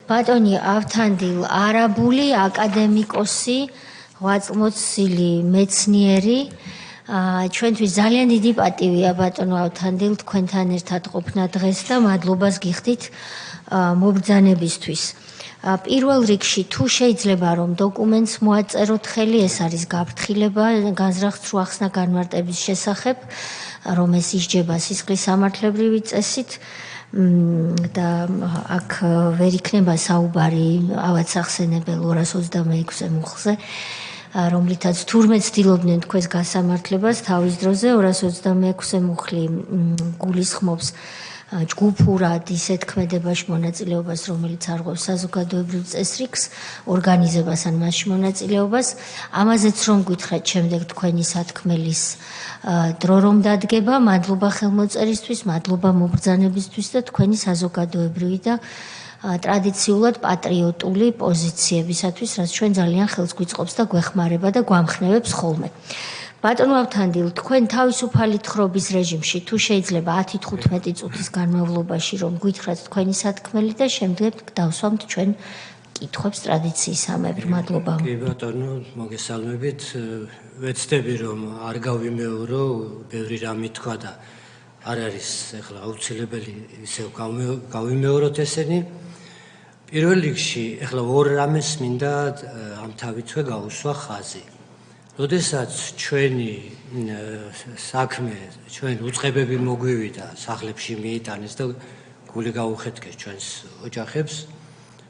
ბატონი ავთანდილ არაბული აკადემიკოსი, ღვაწლმოცილი მეცნიერი, ჩვენთვის ძალიან დიდი პატივია ბატონო ავთანდილ თქვენთან ერთად ყოფნა დღეს და მადლობას გიხდით მობრძანებისთვის. პირველ რიგში თუ შეიძლება რომ დოკუმენტს მოაწეროთ ხელი, ეს არის გაფრთხილება განზრახ ცრუახსნა განმარტების შესახებ, რომ ეს ისჯება სისხლის სამართლებრივი წესით და აქ ვერ იქნება საუბარი ავად სახსენებელ 226-ე მუხლზე, რომლითაც თურმე ცდილობდნენ თქვენს გასამართლებას თავის დროზე 226-ე მუხლი გულისხმობს ჯგუფურად ისეთ ქმედებაში მონაწილეობას, რომელიც არღვევს საზოგადოებრივ წესრიგს, ორგანიზებას ან მასში მონაწილეობას. ამაზეც რომ გითხრათ შემდეგ თქვენი სათქმელის დრო რომ დადგება, მადლობა ხელმოწერისთვის, მადლობა მობრძანებისთვის და თქვენი საზოგადოებრივი და ტრადიციულად პატრიოტული პოზიციებისათვის, რაც ჩვენ ძალიან ხელს გვიწყობს და გვეხმარება და გვამხნევებს ხოლმე. ბატონო ავთანდილ, თქვენ თავისუფალი თხრობის რეჟიმში თუ შეიძლება 10-15 წუთის განმავლობაში რომ გითხრათ თქვენი სათქმელი და შემდეგ დავსვამთ ჩვენ კითხვებს ტრადიციისამებრ. მადლობა. კი ბატონო, მოგესალმებით. ვეცდები რომ არ გავიმეორო, ბევრი რამე თქვა და არ არის ახლა აუცილებელი ისევ გავიმეოროთ ესენი. პირველ რიგში ახლა ორ რამეს მინდა ამ თავითვე გაუსვა ხაზი. როდესაც ჩვენი საქმე, ჩვენ უწყებები მოგვივიდა, სახლებში მიიტანეს და გული გაუხეთქეს ჩვენს ოჯახებს,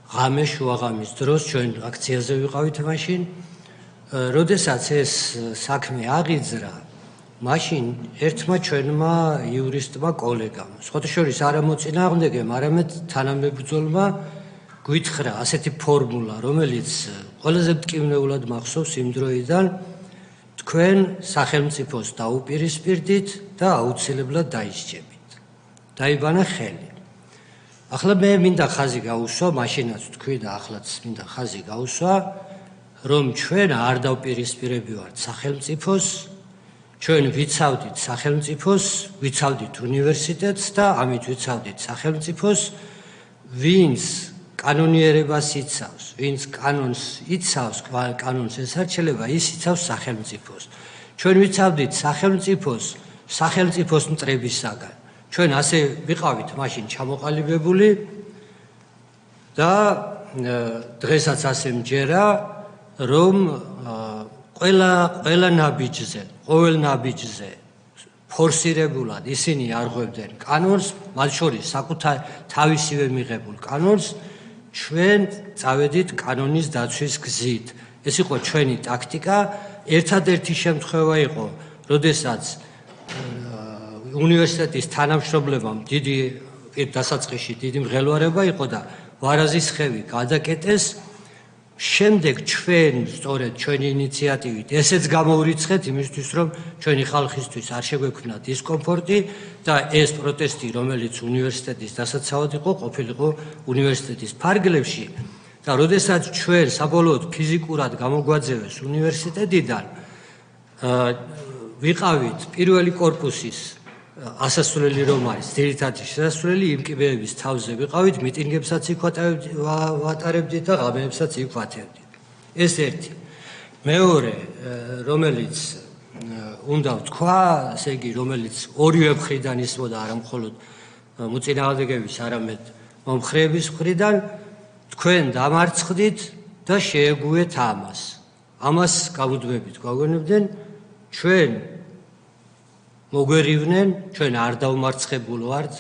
ღამე შუაღამის დროს ჩვენ აქციაზე ვიყავით მაშინ, როდესაც ეს საქმე აღიძრა, მაშინ ერთმა ჩვენმა იურისტმა კოლეგამ, სხვათაშორის არა მოწინააღმდეგემ, არამედ თანამებრძოლმა გვითხრა ასეთი ფორმულა, რომელიც ყველაზე მტკივნეულად მახსოვს იმ დროიდან, თქვენ სახელმწიფოს დაუპირისპირდით და აუცილებლად დაისჯებით. დაიბანა ხელი. ახლა მე მინდა ხაზი გაუსვა, მაშინაც თქვი და ახლაც მინდა ხაზი გაუსვა, რომ ჩვენ არ დავპირისპირებივართ სახელმწიფოს, ჩვენ ვიცავდით სახელმწიფოს, ვიცავდით უნივერსიტეტს და ამით ვიცავდით სახელმწიფოს, ვინც კანონიერებას იცავს, ვინც კანონს იცავს, კანონს ესარჩელება, ის იცავს სახელმწიფოს. ჩვენ ვიცავდით სახელმწიფოს, სახელმწიფოს მტრებისაგან. ჩვენ ასე ვიყავით მაშინ ჩამოყალიბებული და დღესაც ასე მჯერა, რომ ყველა ნაბიჯზე, ყოველ ნაბიჯზე ფორსირებულად ისინი არღვევდნენ კანონს, მათ შორის საკუთარ თავისივე მიღებულ კანონს, ჩვენ წავედით კანონის დაცვის გზით. ეს იყო ჩვენი ტაქტიკა. ერთადერთი შემთხვევა იყო, როდესაც უნივერსიტეტის თანამშრომლებამ დიდი დასაწყისში დიდი მღელვარება იყო და ვარაზის ხევი გადაკეტეს. შემდეგ ჩვენ სწორედ ჩვენი ინიციატივით ესეც გამოვრიცხეთ იმისთვის, რომ ჩვენი ხალხისთვის არ შეგვექმნა დისკომფორტი და ეს პროტესტი, რომელიც უნივერსიტეტის დასაცავად იყო, ყოფილიყო უნივერსიტეტის ფარგლებში და როდესაც ჩვენ საბოლოოდ ფიზიკურად გამოგვაძევეს უნივერსიტეტიდან, ვიყავით პირველი კორპუსის ასასვლელი რომ არის, ძირითადი შესასვლელი იმ კიბეების თავზე ვიყავით, მიტინგებსაც იქ ვატარებდით და ღამეებსაც იქ ვათევდით. ეს ერთი. მეორე, რომელიც უნდა ვთქვა, ესე იგი, რომელიც ორივე მხრიდან ისმოდა, არა მხოლოდ მოწინააღმდეგების, არამედ მომხრეების მხრიდან, თქვენ დამარცხდით და შეეგუეთ ამას. ამას გავუდმებით, გვაგონებდნენ, ჩვენ მოგვერივნენ, ჩვენ არ დავმარცხებულ ვართ,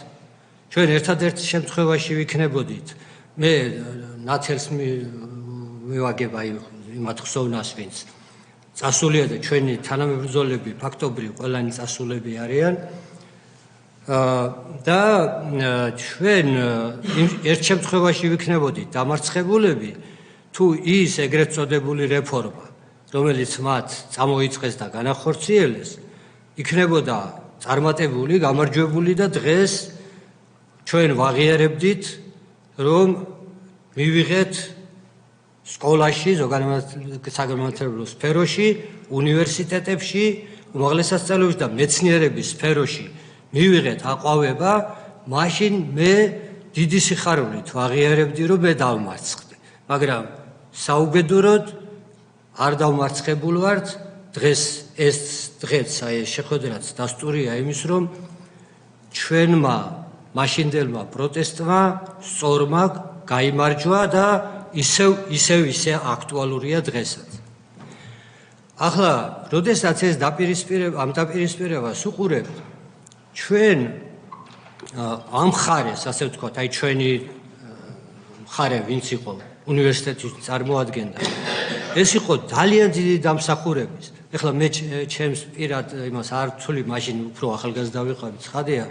ჩვენ ერთადერთ შემთხვევაში ვიქნებოდით, მე ნათელს მივაგება იმათ ხსოვნას, ვინც წასულია და ჩვენი თანამებრძოლები ფაქტობრივ ყველანი წასულები არიან და ჩვენ ერთ შემთხვევაში ვიქნებოდით დამარცხებულები, თუ ის ეგრეთ წოდებული რეფორმა, რომელიც მათ წამოიწყეს და განახორციელეს, იქნებოდა წარმატებული, გამარჯვებული და დღეს ჩვენ ვაღიარებდით, რომ მივიღეთ სკოლაში, საგანმანათლებლო სფეროში, უნივერსიტეტებში, უმაღლეს სასწავლებლებში და მეცნიერების სფეროში მივიღეთ აყვავება, მაშინ მე დიდი სიხარულით ვაღიარებდი, რომ მე დავმარცხდი. მაგრამ საუბედუროდ არ დავმარცხებულ ვარ. დღეს ეს დღეც შეხვედრაც დასტურია იმის, რომ ჩვენმა მაშინდელმა პროტესტმა სწორმა გაიმარჯვა და ისევ აქტუალურია დღესაც. ახლა, როდესაც ეს ამ დაპირისპირებას უყურებთ, ჩვენ ამ ხარეს, ასე ვთქვათ, აი ჩვენი ხარე, ვინც იყო უნივერსიტეტის წარმოადგენდა, ეს იყო ძალიან დიდი დამსახურების. ეხლა მე ჩემს პირად იმას არ ვთვლი, მაშინ უფრო ახალგაზრდა ვიყავი, ცხადია.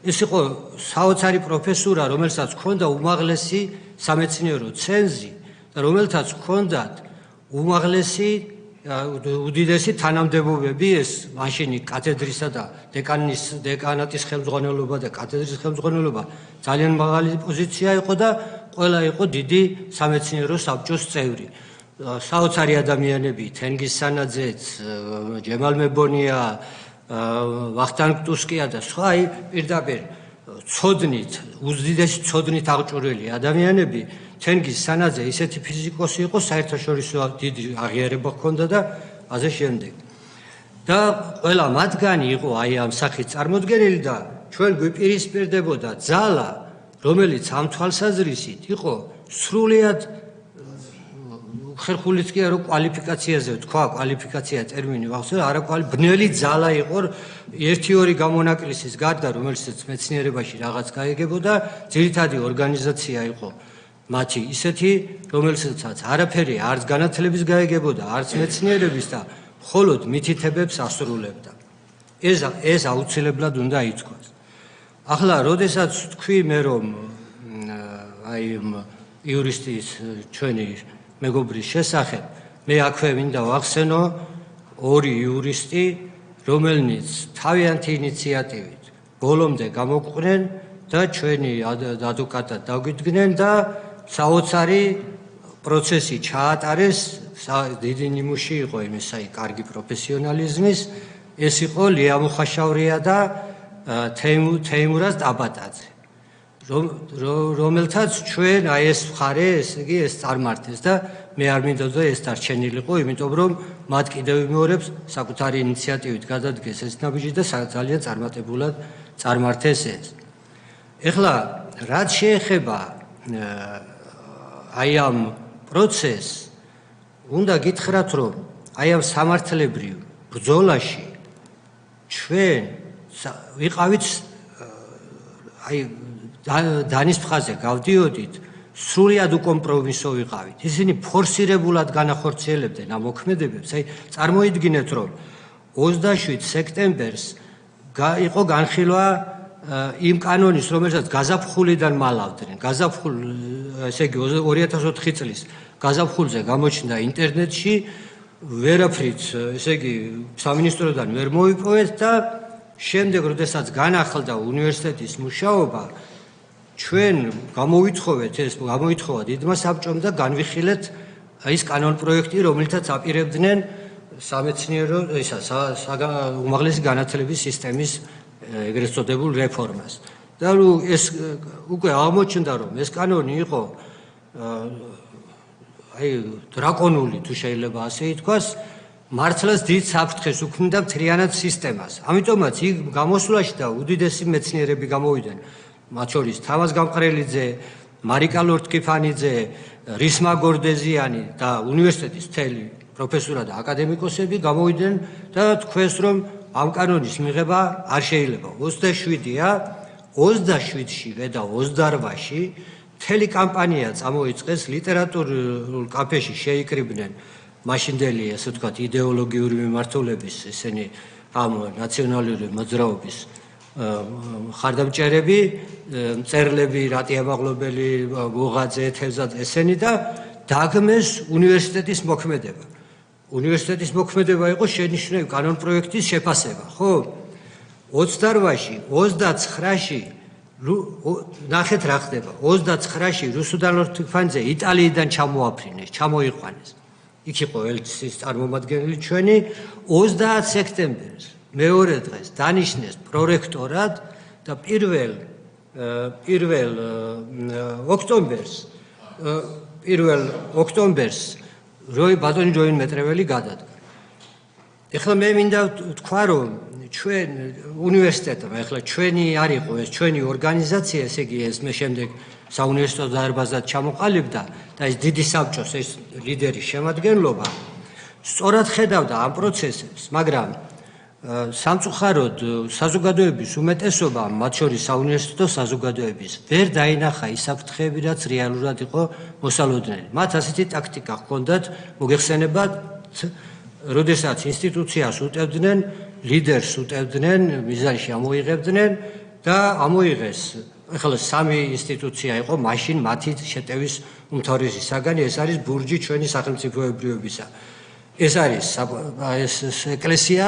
ეს იყო საოცარი პროფესურა, რომელსაც ჰქონდა უმაღლესი სამეცნიერო ცენზი და რომელთაც ჰქონდათ უმაღლესი უდიდესი თანამდებობები, ეს მაშინი კათედრისა და დეკანატის ხელმძღვანელობა და კათედრის ხელმძღვანელობა ძალიან მაღალი პოზიცია იყო და ყველა იყო დიდი სამეცნიერო საბჭოს წევრი. საოცარი ადამიანები, თენგიზ სანაძეც, ჯემალ მებონია, ვახტანგ ტუსკია და სხვა, პირდაპირ ცოდნით, უდიდესი ცოდნით აღჭურვილი ადამიანები, თენგიზ სანაძე ისეთი ფიზიკოსი იყო, საერთაშორისო დიდი აღიარება ჰქონდა და ასე შემდეგ. და ყველა მათგანი იყო აი ამ სახით წარმოდგენილი და ჩვენ გვიპირისპირდებოდა ძალა, რომელიც ამ თვალსაზრისით იყო სრულიად ხერხულიც კი არა კვალიფიკაციაზე თქვა, კვალიფიკაცია ტერმინი ვახსენე, არა ბნელი ძალა იყო, 1-2 გამონაკლისის გარდა, რომელსაც მეცნიერებაში რაღაც გაიგებოდა, ძირითადი ორგანიზაცია იყო მათი ისეთი, რომელსაც არაფერი არც განათლების გაიგებოდა, არც მეცნიერების და მხოლოდ მითითებებს ასრულებდა. ეს აუცილებლად უნდა ითქვას. ახლა, როდესაც თქვი მე რომ აი იურისტის ჩვენი მეგობრის შესახებ, მე აქვე მინდა ვახსენო 2 იურისტი, რომელნიც თავიანთი ინიციატივით ბოლომდე გამოგვყვნენ და ჩვენი ადვოკატად დაგვიდგნენ და საოცარი პროცესი ჩაატარეს, დიდი ნიმუში იყო იმის, აი კარგი პროფესიონალიზმის, ეს იყო ლია მუხაშავრია და თეიმურაზ ტაბატაძე. რომელთაც ჩვენ აი ეს მხარე, ესე იგი ეს წარმართეს და მე არ მინდოდა ეს დარჩენილიყო, იმიტომ რომ მათ კიდევ ვიმეორებს საკუთარი ინიციატივით გადადგეს ეს ნაბიჯი და ძალიან წარმატებულად წარმართეს ეს. ეხლა რაც შეეხება აი ამ პროცესს, უნდა გითხრათ, რომ აი ამ სამართლებრივ ბრძოლაში ჩვენ ვიყავით აი დანის მხაზე გავდიოდით, სრულად უკომპრომისო ვიყავით. ისინი ფორსირებულად განახორციელებდნენ ამ მოქმედებებს. აი წარმოიდგინეთ, რომ 27 სექტემბერს იყო განხილვა იმ კანონის, რომელსაც გაზაფხულიდან მალავდნენ. გაზაფხულ, ესე იგი 2004 წლის გაზაფხულზე გამოჩნდა ინტერნეტში, ვერაფრით, ესე იგი სამინისტროდან ვერ მოიპოვეთ და შემდეგ, როდესაც განახლდა უნივერსიტეტის მუშაობა, ჩვენ გამოვითხოვა დიდმა საბჭომ და განვიხილეთ ის კანონ პროექტი, რომელთაც აპირებდნენ სამეცნიერო უმაღლესი განათლების სისტემის ეგრეთ წოდებულ რეფორმას. და ეს უკვე აღმოჩნდა, რომ ეს კანონი იყო აი დრაკონული, თუ შეიძლება ასე ითქვას, მართლაც დიდ საფრთხეს უქმნიდა მთლიანად სისტემას. ამიტომაც იქ გამოსვლაში და უდიდესი მეცნიერები გამოვიდნენ, მათ შორის თამაზ გამყრელიძე, მარიკა ლორთქიფანიძე, რისმა გორდეზიანი და უნივერსიტეტის მთელი პროფესორა და აკადემიკოსები გამოვიდნენ და თქვეს, რომ ამ კანონის მიღება არ შეიძლება. 27-ია, 27-შივე და 28-ში მთელი კამპანია წამოიწყეს, ლიტერატურულ კაფეში შეიკრიბნენ მაშინდელი, ასე ვთქვათ, იდეოლოგიური მიმართულების, ესენი ამ ნაციონალური მოძრაობის ხარდამჭერები, მწერლები, რატია მაღლობელი, გუღაძე, თევზაძე, ესენი და დაგმეს უნივერსიტეტის მოქმედება. უნივერსიტეტის მოქმედება იყო შენიშვნები კანონ პროექტის შეფასება, ხო? 28-ში, 29-ში ნახეთ რა ხდება. 29-ში რუსუდან ლორთქიფანიძე იტალიიდან ჩამოაფრინეს, ჩამოიყვანეს. იქ იყო ელჩის წარმომადგენელი ჩვენი 30 სექტემბერს მეორე დღეს დანიშნეს პრორექტორად და პირველ პირველ ოქტომბერს ბატონი როინ მეტრეველი გადადგა. ეხლა მე მინდა თქვა, რომ ჩვენ უნივერსიტეტმა, ეხლა ჩვენი არ იყო ეს ჩვენი ორგანიზაცია, ესე იგი ეს მე შემდეგ საუნივერსიტეტო დარბაზად ჩამოყალიბდა და ეს დიდი საბჭოს ეს ლიდერის შემადგენლობა სწორად ხედავდა ამ პროცესებს, მაგრამ სამწუხაროდ საზოგადოების უმეტესობა, მათ შორის საუნივერსიტეტო საზოგადოების, ვერ დაინახა ის საფრთხეები, რაც რეალურად იყო მოსალოდნელი. მათ ასეთი ტაქტიკა ჰქონდათ, მოგეხსენებათ, როდესაც ინსტიტუციას უტევდნენ, ლიდერს უტევდნენ, მიზანში ამოიღებდნენ და ამოიღეს. ეხლა სამი ინსტიტუცია იყო მაშინ მათი შეტევის უმთავრესი საგანი, ეს არის ბურჯი ჩვენი სახელმწიფოებრიობისა. ეს არის ეს ეკლესია,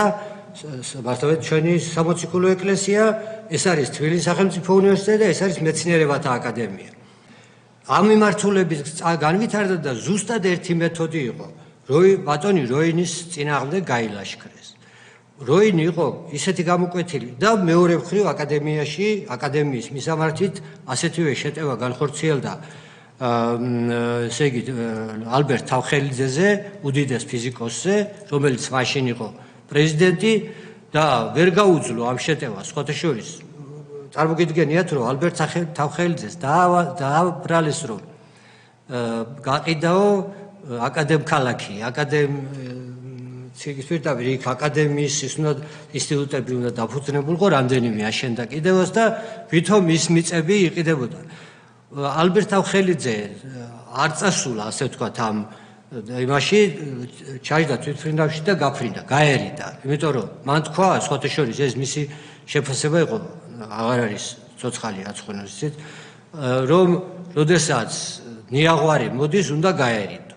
მართლაც ჩვენი სამოციქულო ეკლესია, ეს არის თბილისის სახელმწიფო უნივერსიტეტი და ეს არის მეცნიერებათა აკადემია. ამ მიმართულებით განვითარდა და ზუსტად ერთი მეთოდი იყო. ბატონი როინის წინააღმდეგ გაილაშქრეს. როინი იყო ისეთი გამოკვეთილი და მეორე მხრივ აკადემიის მისამართით ასეთივე შეტევა განხორციელდა ესე იგი ალბერტ თავხელიძეზე, უდიდეს ფიზიკოსზე, რომელიც მაშინ იყო პრეზიდენტი და ვერ გაუძლო ამ შეტევას. სხვათა შორის წარმოგიდგენიათ, რომ ალბერტ თავხელიძეს დააბრალეს, რომ გაყიდაო აკადემქალაქი, აკადემიის ინსტიტუტები უნდა დაფუძნებულიყო, რამდენიმე აშენდა კიდევაც და ვითომ ის მიწები იყიდებოდა. ალბერტ თავხელიძე არ წასულა, ასე ვთქვათ, ამ იმაში ჩაჯდა თვითმფრინავში და გაფრინდა, გაერიდა. იმიტომ რომ მან თქვა, სხვათა შორის ეს მისი შეფასება იყო, აღარ არის ცოცხალი აწყვინოს ისეთ, რომ როდესაც ნიაღვარი მოდის, უნდა გაერიდო.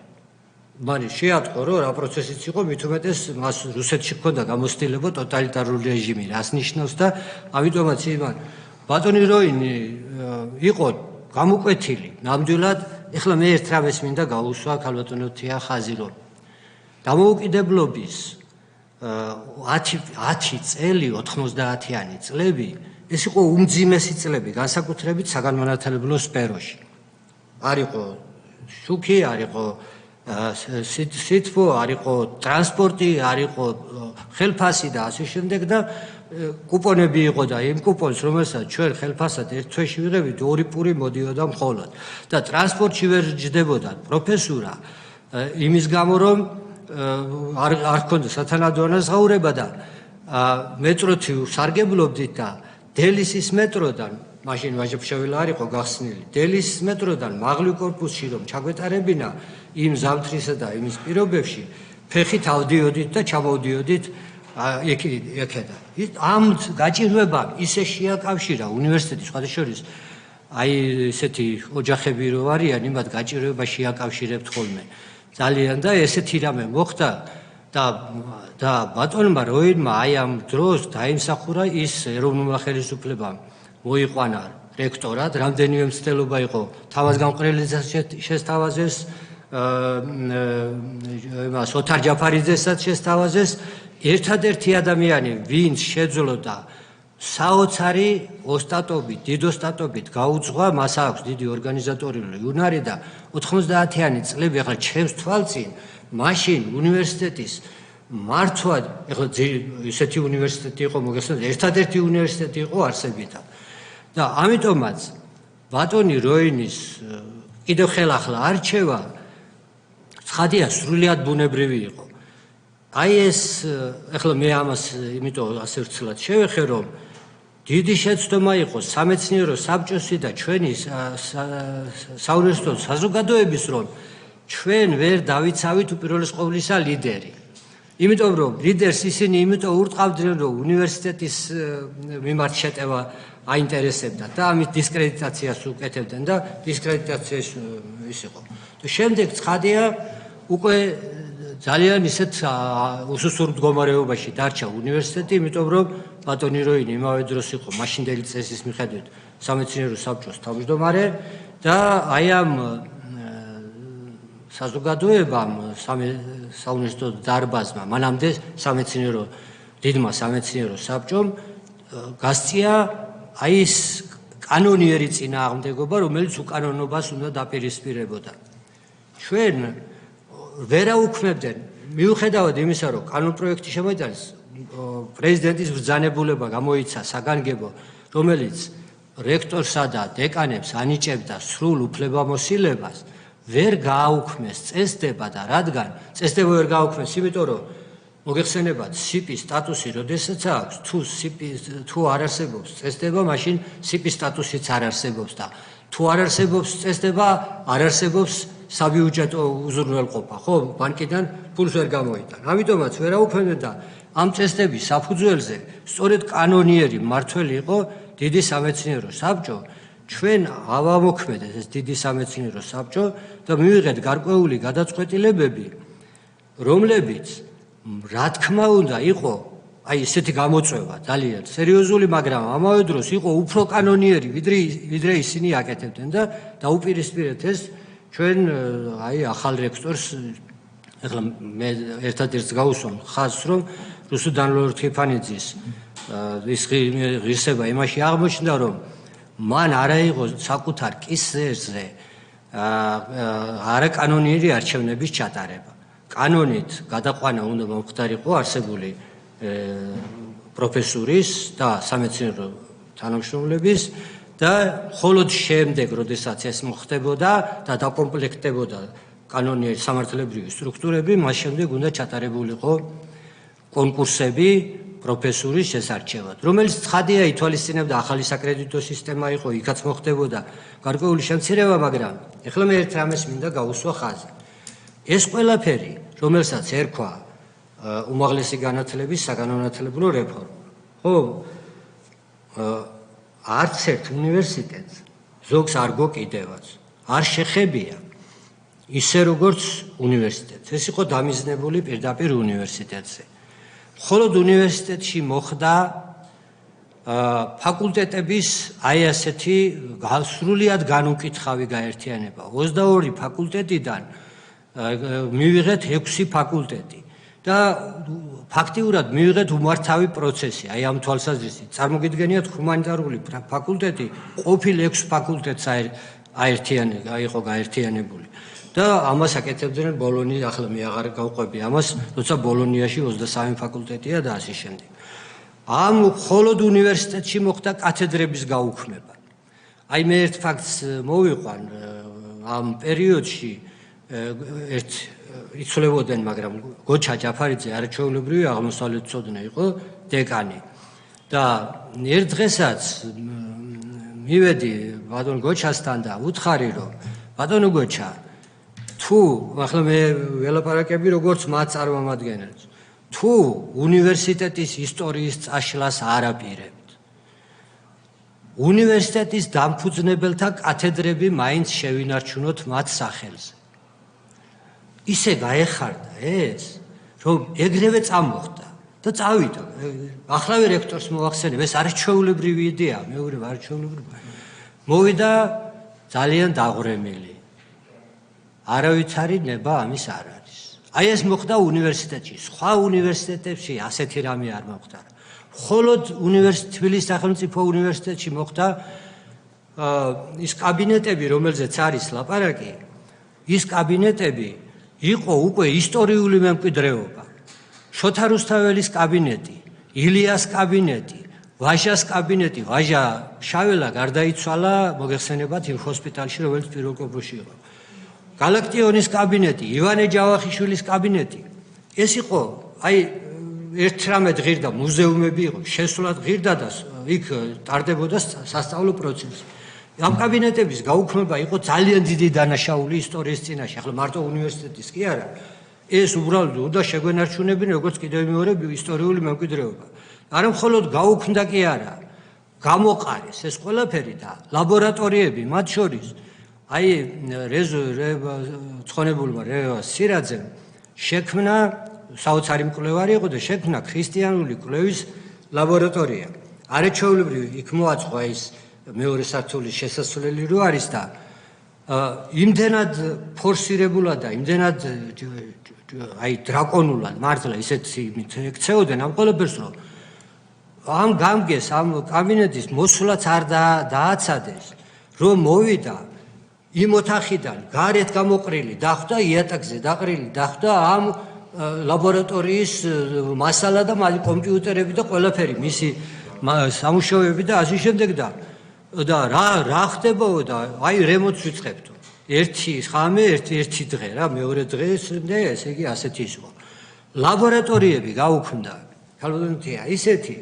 მან შეატყო, რომ რა პროცესიც იყო, მით უმეტეს მას რუსეთში ჰქონდა გამოცდილება ტოტალიტარული რეჟიმი, რას ნიშნავს და ამიტომაც იმან ბატონი როინი იყო გამოკვეთილი. ნამდვილად, ეხლა მე ერთ რამეს მინდა გაუსვა ქალბატონო თია ხაზი, რომ დამოუკიდებლობის 10 წელი, 90-იანი წლები, ეს იყო უმძიმესი წლები, განსაკუთრებით საგანმანათლებლო სფეროში. არ იყო შუქი, არ იყო სითბო, არ იყო ტრანსპორტი, არ იყო ხელფასი და ასე შემდეგ და კუპონები იყო და იმ კუპონს, რომელსაც ჩვენ ხელფასად ერთ თვეში ვიღებდით, 2 პური მოდიოდა მხოლოდ და ტრანსპორტში ვერ ჯდებოდა პროფესურა იმის გამო, რომ არ ჰქონდა სათანადო ანაზღაურება და მეტროთი სარგებლობდით და დელისის მეტროდან, მაშინ ვაჟა-ფშაველა არ იყო გახსნილი, დელისის მეტროდან მაღლივ კორპუსში რომ ჩაგვეტარებინა იმ ზამთრისა და იმის პირობებში, ფეხით ავდიოდით და ჩამოვდიოდით ექედა. ამ გაჭირვებამ ისე შეაკავშირა უნივერსიტეტი, სხვათა შორის, აი ესეთი ოჯახები რო არიან, იმათ გაჭირვება შეაკავშირებთ ხოლმე. ძალიან და ესეთი რამე მოხდა და ბატონმა როინმა აი ამ დროს დაიმსახურა ის ეროვნულმა ხელისუფლებამ მოიყვანა რექტორად, რამდენიმე მცდელობა იყო, თავაზგამყრელიძეს შესთავაზეს, იმას ოთარ ჯაფარიძესაც შესთავაზეს, ერთადერთი ადამიანი, ვინც შეძლოდა საოცარი ოსტატობით, დიდ ოსტატობით გაუძღვა, მას აქვს დიდი ორგანიზატორული უნარი და 90-იანი წლები, ახლა ჩემს თვალწინ, მაშინ უნივერსიტეტის მართვა, ახლა ისეთი უნივერსიტეტი იყო, მოგეხსენებათ, ერთადერთი უნივერსიტეტი იყო არსებითად. და ამიტომაც ბატონი როინის კიდევ ხელახლა არჩევა ცხადია სრულიად ბუნებრივი იყო. აი ეს ახლა მე ამას იმიტომ ასე ვცლად შევეხე, რომ დიდი შეცდომა იყო სამეცნიერო საბჭოსი და ჩვენი საუნივერსიტეტო საზოგადოების, რომ ჩვენ ვერ დავიცავით უპირველეს ყოვლისა ლიდერი. იმიტომ რომ ლიდერს ისინი იმიტომ ურტყავდნენ, რომ უნივერსიტეტის მიმართ შეტევა აინტერესებდა და ამით დისკრედიტაციას უკეთებდნენ და დისკრედიტაციის ის იყო. და შემდეგ ცხადია უკვე ძალიან ისეთ უსუსურ მდგომარეობაში დარჩა უნივერსიტეტი, იმიტომ რომ ბატონი როინი იმავე დროს იყო მაშინდელი წესის მიხედვით სამეცნიერო საბჭოს თავმჯდომარე და აი ამ საზოგადოებამ საუნივერსიტეტო დარბაზმა, მანამდე დიდმა სამეცნიერო საბჭომ გასწია აი ეს კანონიერი წინააღმდეგობა, რომელიც უკანონობას უნდა დაპირისპირებოდა. ჩვენ ვერაუქმებდნენ, მიუხედავად იმისა, რომ კანონპროექტი შემოიტანეს, პრეზიდენტის ბრძანებულება გამოიცა საგანგებო, რომელიც რექტორსა და დეკანებს ანიჭებდა სრულ უფლებამოსილებას, ვერ გააუქმეს წესდება და რადგან წესდება ვერ გააუქმეს, იმიტომ რომ მოგეხსენებათ, სიპის სტატუსი როდესაც აქვს, თუ არ არსებობს წესდება, მაშინ სიპის სტატუსიც არ არსებობს და თუ არ არსებობს წესდება, არ არსებობს საბიუჯეტო უზრუნველყოფა, ხო, ბანკიდან ფულს ვერ გამოიტან. ამიტომაც ვერაუქმებდნენ და ამ წესდების საფუძველზე სწორედ კანონიერი მმართველი იყო დიდი სამეცნიერო საბჭო. ჩვენ ავამოქმედეთ ეს დიდი სამეცნიერო საბჭო და მივიღეთ გარკვეული გადაწყვეტილებები, რომლებიც რა თქმა უნდა იყო აი ესეთი გამოწვევა ძალიან სერიოზული, მაგრამ ამავე დროს იყო უფრო კანონიერი, ვიდრე ისინი აკეთებდნენ და დაუპირისპირეთ ეს ჩვენ აი ახალ რექტორს ეხლა მე ერთადერთს გავუსვამ ხაზს, რომ რუსუდან ლორთქიფანიძის ის ღირსება იმაში აღმოჩნდა, რომ მან არა იყო საკუთარ კისერზე არაკანონიერი არჩევნების ჩატარება. კანონით გადაყვანა უნდა მომხდარიყო არსებული პროფესურის და სამეცნიერო თანამშრომლების და მხოლოდ შემდეგ, როდესაც ეს მოხდებოდა და დაკომპლექტდებოდა კანონიერი სამართლებრივი სტრუქტურები, მას შემდეგ უნდა ჩატარებულიყო კონკურსები პროფესურის შესარჩევად, რომელიც ცხადია ითვალისწინებდა ახალი საკრედიტო სისტემა იყო, იქაც მოხდებოდა გარკვეული შემცირება, მაგრამ ეხლა მე ერთ რამეს მინდა გავუსვა ხაზი. ეს ყველაფერი, რომელსაც ერქვა უმაღლესი განათლების საგანმანათლებლო რეფორმა, ხო, არც ერთ უნივერსიტეტს, ზოგს არ გოკიდევაც, არ შეხებია ისე როგორც უნივერსიტეტს. ეს იყო დამიზნებული პირდაპირ უნივერსიტეტზე. მხოლოდ უნივერსიტეტში მოხდა ფაკულტეტების აი ასეთი სრულიად განუკითხავი გაერთიანება. 22 ფაკულტეტიდან მივიღეთ 6 ფაკულტეტი და ფაქტიურად მივიღეთ უმართავი პროცესი. აი ამ თვალსაზრისით წარმოგიდგენიათ, ჰუმანიტარული ფაკულტეტი ყოფილ 6 ფაკულტეტს იყო გაერთიანებული. და ამას აკეთებდნენ ბოლონიის, ახლა მე აღარ გავყვები ამას, როცა ბოლონიაში 23 ფაკულტეტია და ასე შემდეგ. ამ მხოლოდ უნივერსიტეტში მოხდა კათედრების გაუქმება. აი მე ერთ ფაქტს მოვიყვან, ამ პერიოდში ერთ იცვლებოდნენ, მაგრამ გოჩა ჯაფარიძე არაჩვეულებრივი აღმოსავლეთმცოდნე იყო დეკანი. და ერთ დღესაც მივედი ბატონ გოჩასთან და ვუთხარი, რომ ბატონო გოჩა, თუ ახლა მე ველაპარაკები როგორც მათ წარმომადგენელს, თუ უნივერსიტეტის ისტორიის წაშლას არ აპირებთ, უნივერსიტეტის დამფუძნებელთა კათედრები მაინც შევინარჩუნოთ მათ სახელზე. ისე გაეხარდა ეს, რომ ეგრევე წამოხდა და წავიდა. ახლავე რექტორს მოახსენებ, ეს არაჩვეულებრივი იდეა, მეორე არაჩვეულებრივი. მოვიდა ძალიან დაღვრემილი. არავითარი ნება ამის არ არის. აი ეს მოხდა უნივერსიტეტში, სხვა უნივერსიტეტებში ასეთი რამე არ მოხდა. მხოლოდ თბილისის სახელმწიფო უნივერსიტეტში მოხდა ის კაბინეტები, რომელზეც არის ლაპარაკი, ის კაბინეტები იყო უკვე ისტორიული მემკვიდრეობა. შოთა რუსთაველის კაბინეტი, ილიას კაბინეტი, ვაჟას კაბინეტი, ვაჟა შაველა გარდაიცვალა, მოგეხსენებათ, იმ ჰოსპიტალში, რომელიც პირველ კობროში იყო. გალაქტიონის კაბინეტი, ივანე ჯავახიშვილის კაბინეტი. ეს იყო, აი, ერთ რამედ ღირდა, მუზეუმები იყო, შესვლად ღირდა და იქ ტარდებოდა სასწავლო პროცესი. ამ კაბინეტების გაუქმება იყო ძალიან დიდი დანაშაული ისტორიის წინაშე. ახლა მარტო უნივერსიტეტის კი არა. ეს უბრალოდ უნდა შეგვენარჩუნებინა როგორც კიდევ მეორე ისტორიული მემკვიდრეობა. არა მხოლოდ გაუქმდა კი არა, გამოყარეს ეს ყველაფერი და ლაბორატორიები მათ შორის აი ცხონებულმა სირაძემ შექმნა, საოცარი მკვლევარი იყო და შექმნა ქრისტიანული კვლევის ლაბორატორია. არაჩვეულებრივი იქ მოაწყო ის მეორე სართულის შესასვლელი რო არის და იმდენად ფორსირებულად და იმდენად აი დრაკონულად მართლა ისეთ ექცეოდნენ ამ ყველაფერს, რომ ამ გამგეს ამ კაბინეტის მოსვლაც არ დააცადეს, რომ მოვიდა იმ ოთახიდან გარეთ გამოყრილი, დახვდა იატაკზე დაყრილი, დახვდა ამ ლაბორატორიის მასალა და კომპიუტერები და ყველაფერი, მისი სამუშაოები და ასე შემდეგ და რა ხდებოდა, აი რემონტს ვიწყებდო. ერთი ხამე, ერთი დღე რა, მეორე დღეს და ესე იგი ასეთი იყო. ლაბორატორიები გაუქმდა. ქალბატონია, ისეთი,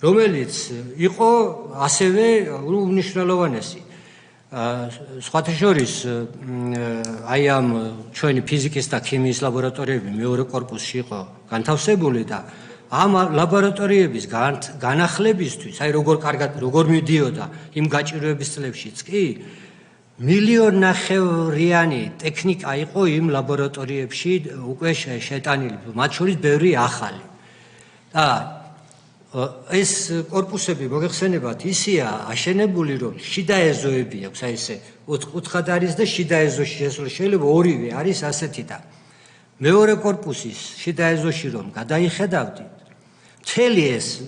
რომელიც იყო ასევე უმნიშვნელოვანესი. სხვათა შორის აი ამ ჩვენი ფიზიკის და ქიმიის ლაბორატორიები მეორე კორპუსში იყო განთავსებული და ამ ლაბორატორიების განახლებისთვის, აი როგორ მიდიოდა იმ გაჭირვების წლებშიც კი 1,5 მილიონი ტექნიკა იყო იმ ლაბორატორიებში უკვე შეტანილი, მათ შორის ბევრი ახალი. და ეს კორპუსები მოგეხსენებათ ისია აშენებული, რომ შიდა ეზოები აქვს, აი ესე ოთხკუთხად არის და შიდა ეზოში შესვლა შეიძლება ორივე არის ასეთი და მეორე კორპუსის შიდა ეზოში რომ გადაიხედავდით, მთელი ეს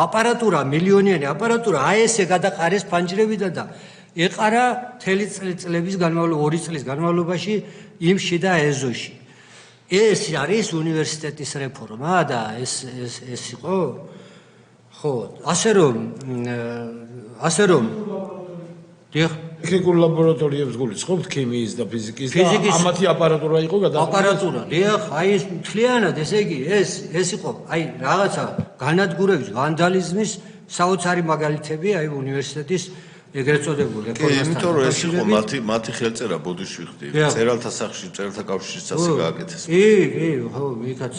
აპარატურა, მილიონიანი აპარატურა აი ესე გადაყარეს ფანჯრებიდან და ეყარა მთელი წლების განმავლობაში, 2 წლის განმავლობაში იმ შიდა ეზოში. ეს არის უნივერსიტეტის რეფორმა და ეს იყო ხო ასე რომ ტექნიკურ ლაბორატორიებს გულისხმობთ ქიმიის და ფიზიკის და ამათი აპარატურა იყო გადაღებული აპარატურა დიახ აი ეს მთლიანად ესე იგი ეს იყო აი რაღაცა განადგურების ვანდალიზმის საოცარი მაგალითები აი უნივერსიტეტის ეგრეთ წოდებული რეფორმასთან. იმიტომ რომ ეს იყო მათი ხელწერა ბოდიშვიხტი, წერალთა სახლში, წერალთა კავშირის ასე გააკეთეს. კი, ხო, იქაც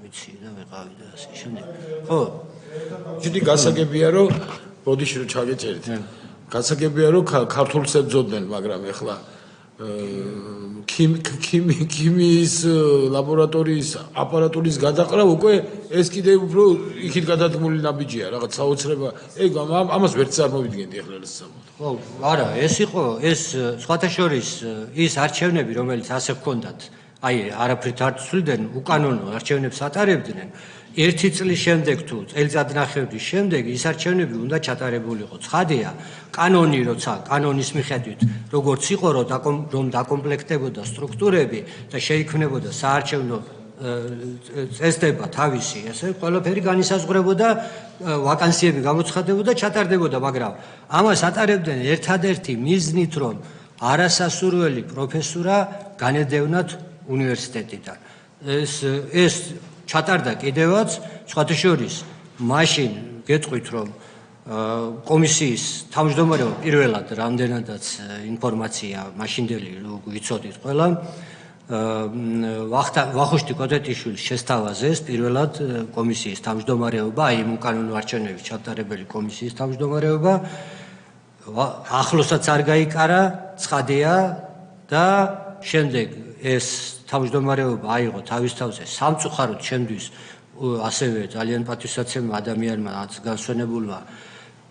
ვიცი და ვიყავი და ასე შემდეგ. ხო. ჯიდი გასაგებია რომ ბოდიში რომ ჩაგეწერით. გასაგებია რომ ქართულს ებრძოდნენ, მაგრამ ეხლა ქიმიის ლაბორატორიის აპარატურის გადაყრა უკვე ეს კიდე უფრო იქით გადადგმული ნაბიჯია, რაღაც საოცრება. ეგ ამას ვერც არ მოვიდგენდი ახლა რასამოთ. ხო, არა, ეს იყო, ეს სხვათა შორის ის არჩევნები, რომელიც ასე ჰქონდათ, აი, არაფრით არ ცვლიდნენ, უკანონო არჩევნებს ატარებდნენ. 1 წლის შემდეგ თუ წელიწადნახევრის შემდეგ ის არჩევნები უნდა ჩატარებულიყო. ცხადია, კანონი როცა კანონის მიხედვით როგორც იყო რომ დაკომპლექტებოდა სტრუქტურები და შეიქმნებოდა საარჩევნო წესდება თავისი, ესე ყველაფერი განისაზღვრებოდა, ვაკანსიები გამოცხადებოდა, ჩატარდებოდა, მაგრამ ამას ატარებდნენ ერთადერთი მიზნით, რომ არასასურველი პროფესურა განედევნათ უნივერსიტეტიდან. ეს ჩატარდა კიდევაც, სხვათა შორის, მაშინ გეტყვით, რომ კომისიის თავმჯდომარეობა პირველად რამდენადაც ინფორმაცია მაშინდელი ვიცოდით ყველა ვახუშტი კოტეტიშვილის შესთავაზეს პირველად კომისიის თავმჯდომარეობა, აი იმ უკანონო არჩევნების ჩატარებელი კომისიის თავმჯდომარეობა, ახლოსაც არ გაიკარა, ცხადია და შემდეგ ეს თავმჯდომარეობა აიღო თავის თავზე სამწუხაროდ შემდის ასევე ძალიან პატივსაცემ ადამიანმა განსვენებულმა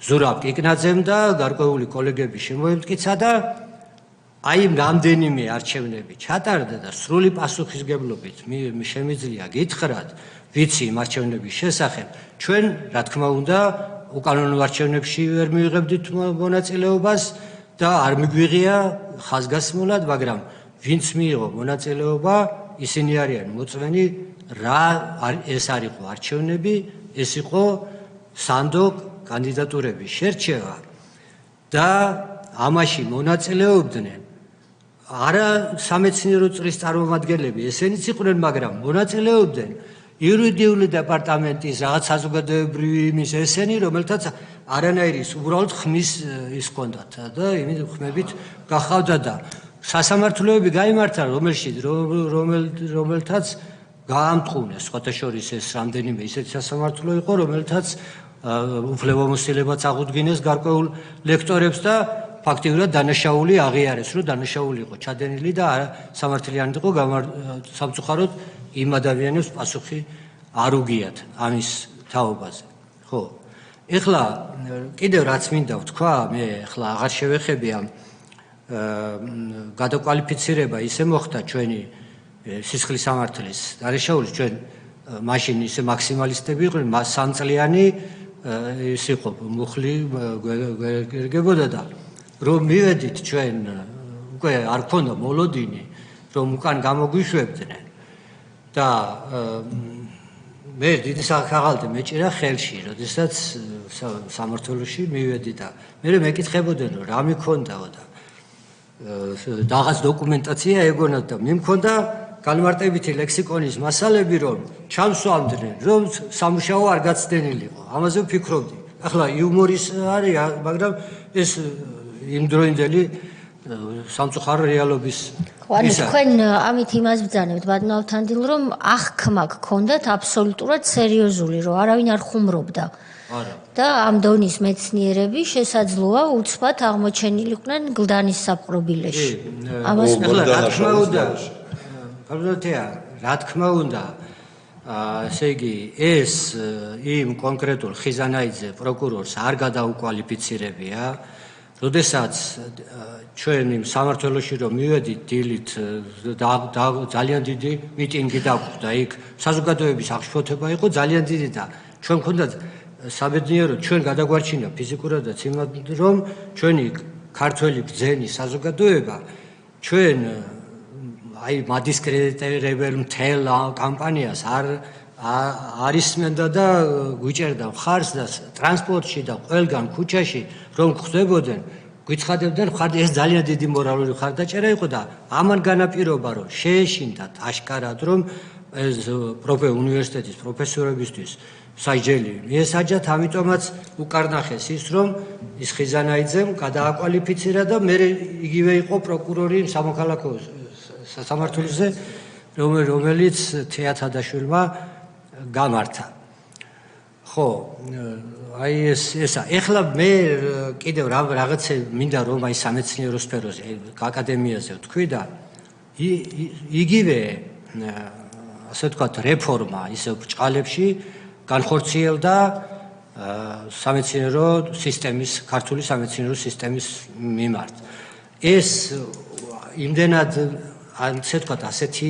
ზურაბ კიკნაძემ და გარკვეული კოლეგები შემოემტკიცა და აი რამდენიმე არჩევნები ჩატარდა და სრული პასუხისგებლობით შემიძლია გითხრათ, ვიცი იმ არჩევნების შესახებ, ჩვენ რა თქმა უნდა უკანონო არჩევნებში ვერ მივიღებდით მონაწილეობას და არ მიგვიღია ხაზგასმულად, მაგრამ ვინც მიიღო მონაწილეობა, ისინი არიან მოწვენი, რა ეს არ იყო არჩევნები, ეს იყო სანდო კანდიდატურების შერჩევა და ამაში მონაწილეობდნენ არა სამეცნიერო წრის წარმომადგენლები, ესენიც იყვნენ, მაგრამ მონაწილეობდნენ იურიდიული დეპარტამენტის რაღაც საზოგადოებრივი იმის ესენი, რომელთაც არანაირი უბრალოდ ხმის ის ჰქონდათ და იმით ხმებით გახავდა და სასამართლოები გაიმართა, რომელთაც გაამტყუნეს, სხვათა შორის ეს რამდენიმე ისეთი სასამართლო იყო, რომელთაც უფლებამოსილებაც აღუდგინეს გარკვეულ ლექტორებს და ფაქტიურად დანაშაული აღიარეს, რომ დანაშაული იყო ჩადენილი და სამართლიანად იყო სამწუხაროდ იმ ადამიანებს პასუხი არ უგიათ ამის თაობაზე. ხო. ეხლა კიდევ რაც მინდა ვთქვა, მე ეხლა აღარ შევეხები ამ გადაკვალიფიცირება ისე მოხდა ჩვენი სისხლის სამართლის დანაშაული, ჩვენ მაშინ ისე მაქსიმალისტები იყვნენ, სამწლიანი ის იყო მუხლი გვერგებოდა და რომ მივედით ჩვენ უკვე არ ქონდა მოლოდინი რომ უკან გამოგვიშვებდნენ და მე დიდი სახალხო მეჭირა ხელში, როდესაც სამართლოში მივედი და მე მეკითხებოდნენ რომ რა მიქონდაო და რაღაც დოკუმენტაცია ეგონათ და მიმქონდა განმარტებითი ლექსიკონის მასალები რომ ჩამსვამდნენ რომ სამუშაო არ გაცდენილიყო. ამაზე ვფიქრობდი. ახლა იუმორის არის, მაგრამ ეს იმდროინდელი სამწუხარო რეალობის ანუ თქვენ ამით იმას ბრძანებთ ბატონ ავთანდილ რომ აღქმა გქონდათ აბსოლუტურად სერიოზული რომ არავინ არ ხუმრობდა. და ამ დონის მეცნიერები შესაძლოა უცბად აღმოჩენილიყვნენ გლდანის საპყრობილეში. ამას რა თქმა უნდა, ესე იგი ეს იმ კონკრეტულ ხიზანაიძე პროკურორს არ გადაუკვალიფიცირებია, როდესაც ჩვენ იმ სამართლოში რომ მივედით დილით ძალიან დიდი მიტინგი დაგვხდა იქ საზოგადოების აღშფოთება იყო ძალიან დიდი და ჩვენ გქონდათ საბედნიეროდ ჩვენ გადაგვარჩინა ფიზიკურადაც იმად რომ ჩვენი ქართველი ბრძენი საზოგადოება ჩვენ აი მადისკრედიტებელ მთელ კამპანიას არ ისმენდა და გვიჭერდა მხარს და ტრანსპორტში და ყველგან ქუჩაში რომ ხვდებოდნენ გვიცხადებდნენ ხარ ეს ძალიან დიდი მორალური ხარდაჭერა იყო და ამან განაპირობა რომ შეეშინდათ აშკარად რომ ეს უნივერსიტეტის პროფესორებისთვის საჯელი მიესაჯათ ამიტომაც უკარნახეს ის რომ ის ხიზანაიძემ გადააკვალიფიცირა და მე იგივე იყო პროკურორი სამოქალაქო სამართლზე რომელიც თეათადაშვილმა გამართა. ხო, აი ესა. ეხლა მე კიდევ რაღაცე მინდა რომ აი სამეცნიერო სფეროზე, აკადემიაზე ვთქვი და იგივე ასე ვთქვათ რეფორმა ისე ბრჭყალებში განხორციელდა სამეცნიერო სისტემის, ქართული სამეცნიერო სისტემის მიმართ. ეს იმდენად ასე ვთქვათ ასეთი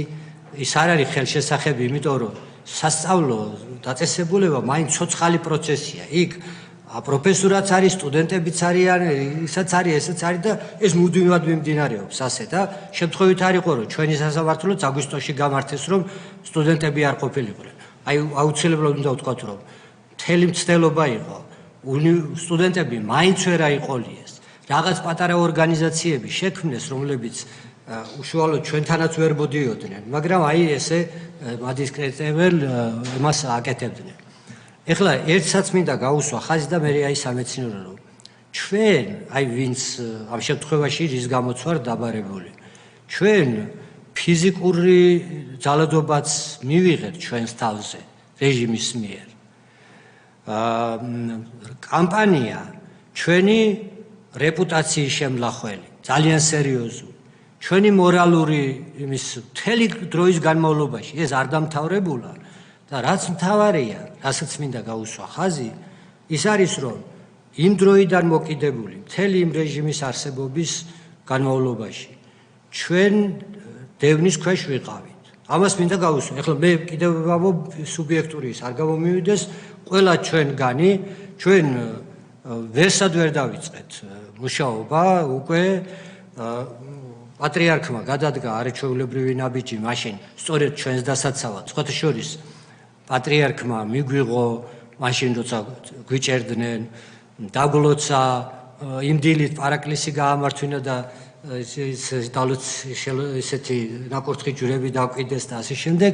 ის არ არის ხელშესახები, იმიტომ რომ სასწავლო დაწესებულება მაინც ცოცხალი პროცესია. იქ პროფესორაც არის, სტუდენტებიც არიან, ისაც არის, ესეც არის და ეს მუდმივად მიმდინარეობს ასე და შემთხვევით არ იყო რომ ჩვენი სასამართლოც აგვისტოში გამართეს რომ სტუდენტები არ ყოფილიყვნენ. აი აუცილებლად უნდა ვთქვათ რომ მთელი მცდელობა იყო სტუდენტები მაინც ვერ აიყოლიეს. რაღაც პატარა ორგანიზაციები შექმნეს, რომლებიც უშუალოდ ჩვენთანაც ვერ მოდიოდნენ, მაგრამ აი ესე მადისკრედიტებელ იმას აკეთებდნენ. ეხლა ერთსაც მინდა გაუსვა ხაზი და მე აი სამეცნიერო რომ ჩვენ აი ვინც ამ შემთხვევაში რის გამოც ვარ დაბარებული. ჩვენ ფიზიკური ძალადობაც მივიღეთ ჩვენს თავზე რეჟიმის მიერ. კამპანია ჩვენი რეპუტაციის შემლახველი, ძალიან სერიოზული. ჩვენი მორალური იმის მთელი დროის განმავლობაში ეს არ დამთავრებულა და რაც მთავარია, რასაც მინდა გაუსვა ხაზი, ის არის რომ იმ დროიდან მოკიდებული მთელი იმ რეჟიმის არსებობის განმავლობაში ჩვენ დევნის ქვეშ ვიყავით. ამას მინდა გაუსვა. ეხლა მე კიდევ სუბიექტური ის არ გამომივიდეს, ყველა ჩვენგანი ჩვენ ვერსად ვერ დავიწყეთ მუშაობა უკვე პატრიარქმა გადადგა არაჩვეულებრივი ნაბიჯი მაშინ სწორედ ჩვენს დასაცავად სხვათა შორის პატრიარქმა მიგვიღო მაშინ როცა გვიჭერდნენ დაგლოცა იმ დილით პარაკლისი გაამართვინა და ისეთი ნაკურთხი ჯვრები დაკვიდეს და ასე შემდეგ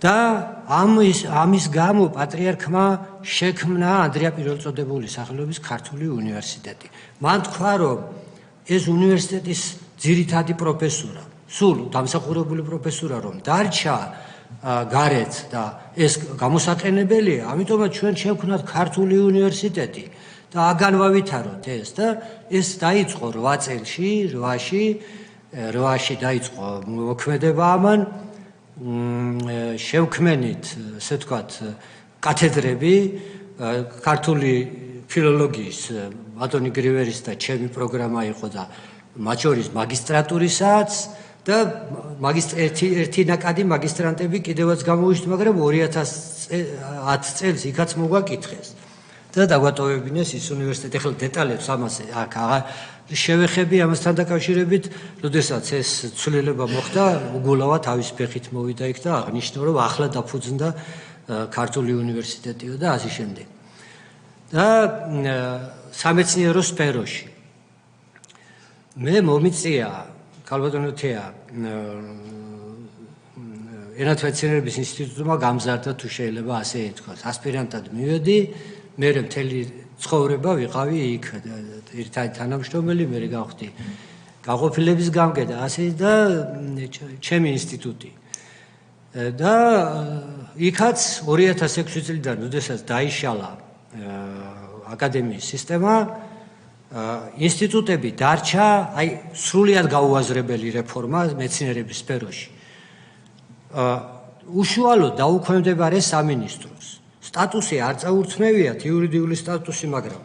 და ამის გამო პატრიარქმა შექმნა ანდრია პირველწოდებული სახელობის ქართული უნივერსიტეტი. მან თქვა რომ ეს უნივერსიტეტის ძირითადი პროფესორა, სულ დამსახურებული პროფესორა რომ დარჩა გარეთ და ეს გამოსაყენებელია, ამიტომაც ჩვენ შევქმნათ ქართული უნივერსიტეტი და აგან ვავითაროთ ეს და ეს დაიწყო 8 წელში, 8-ში დაიწყო მოქმედება ამან. შევქმენით, ასე ვთქვათ, კათედრები ქართული ფილოლოგიის ბატონი გრივერის და ჩემი პროგრამა იყო და მათ შორის მაგისტრატურისაც და ერთი ნაკადი მაგისტრანტები კიდევაც გამოუშვით, მაგრამ 2010 წელს იქაც მოგვაკითხეს და დაგვატოვებინეს ის უნივერსიტეტი. ახლა დეტალებს ამას აქ აღარ შევეხები ამასთან დაკავშირებით, როდესაც ეს ცვლილება მოხდა, უგულავად თავის ფეხით მოვიდა იქ და აღნიშნა, რომ ახლა დაფუძნდა ქართული უნივერსიტეტიო და ასე შემდეგ. და სამეცნიერო სფეროში მე მომიწია ქალბატონო თეა ენათმეცნიერების ინსტიტუტმა გამზარდა თუ შეიძლება ასე ითქვას. ასპირანტად მივედი, მე მთელი ცხოვრება ვიყავი იქ, ერთად თანამშრომელი, მე გავხდი გაყოფილების გამგე და ასე და ჩემი ინსტიტუტი. და იქაც 2006 წლიდან, როდესაც დაიშალა აკადემიის სისტემა, ინსტიტუტები დარჩა, აი სრულიად გაუაზრებელი რეფორმა მეცნიერების სფეროში. უშუალოდ დაუქვემდებარე სამინისტროს. სტატუსი არ წაურთმევიათ იურიდიული სტატუსი, მაგრამ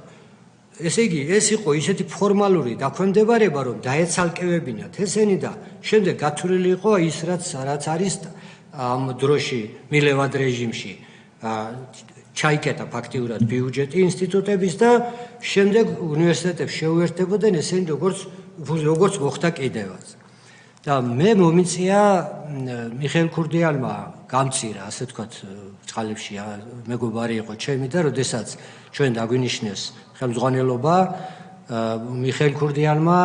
ესე იგი, ეს იყო ისეთი ფორმალური დაქვემდებარება, რომ დაეცალკევებინათ ესენი და შემდეგ გათვლილი იყო ის, რაც არის ამ დროში მილევად რეჟიმში ჩაიკეტა ფაქტიურად ბიუჯეტი ინსტიტუტების და შემდეგ უნივერსიტეტებს შეუერთდებოდნენ ესენი როგორც მოხდა კიდევაც. და მე მომიწია მიხეილ ქურდიანმა გამწირა, ასე ვთქვათ, წყალებში მეგობარი იყო ჩემი და როდესაც ჩვენ დაგვინიშნეს ხელმძღვანელობა, მიხეილ ქურდიანმა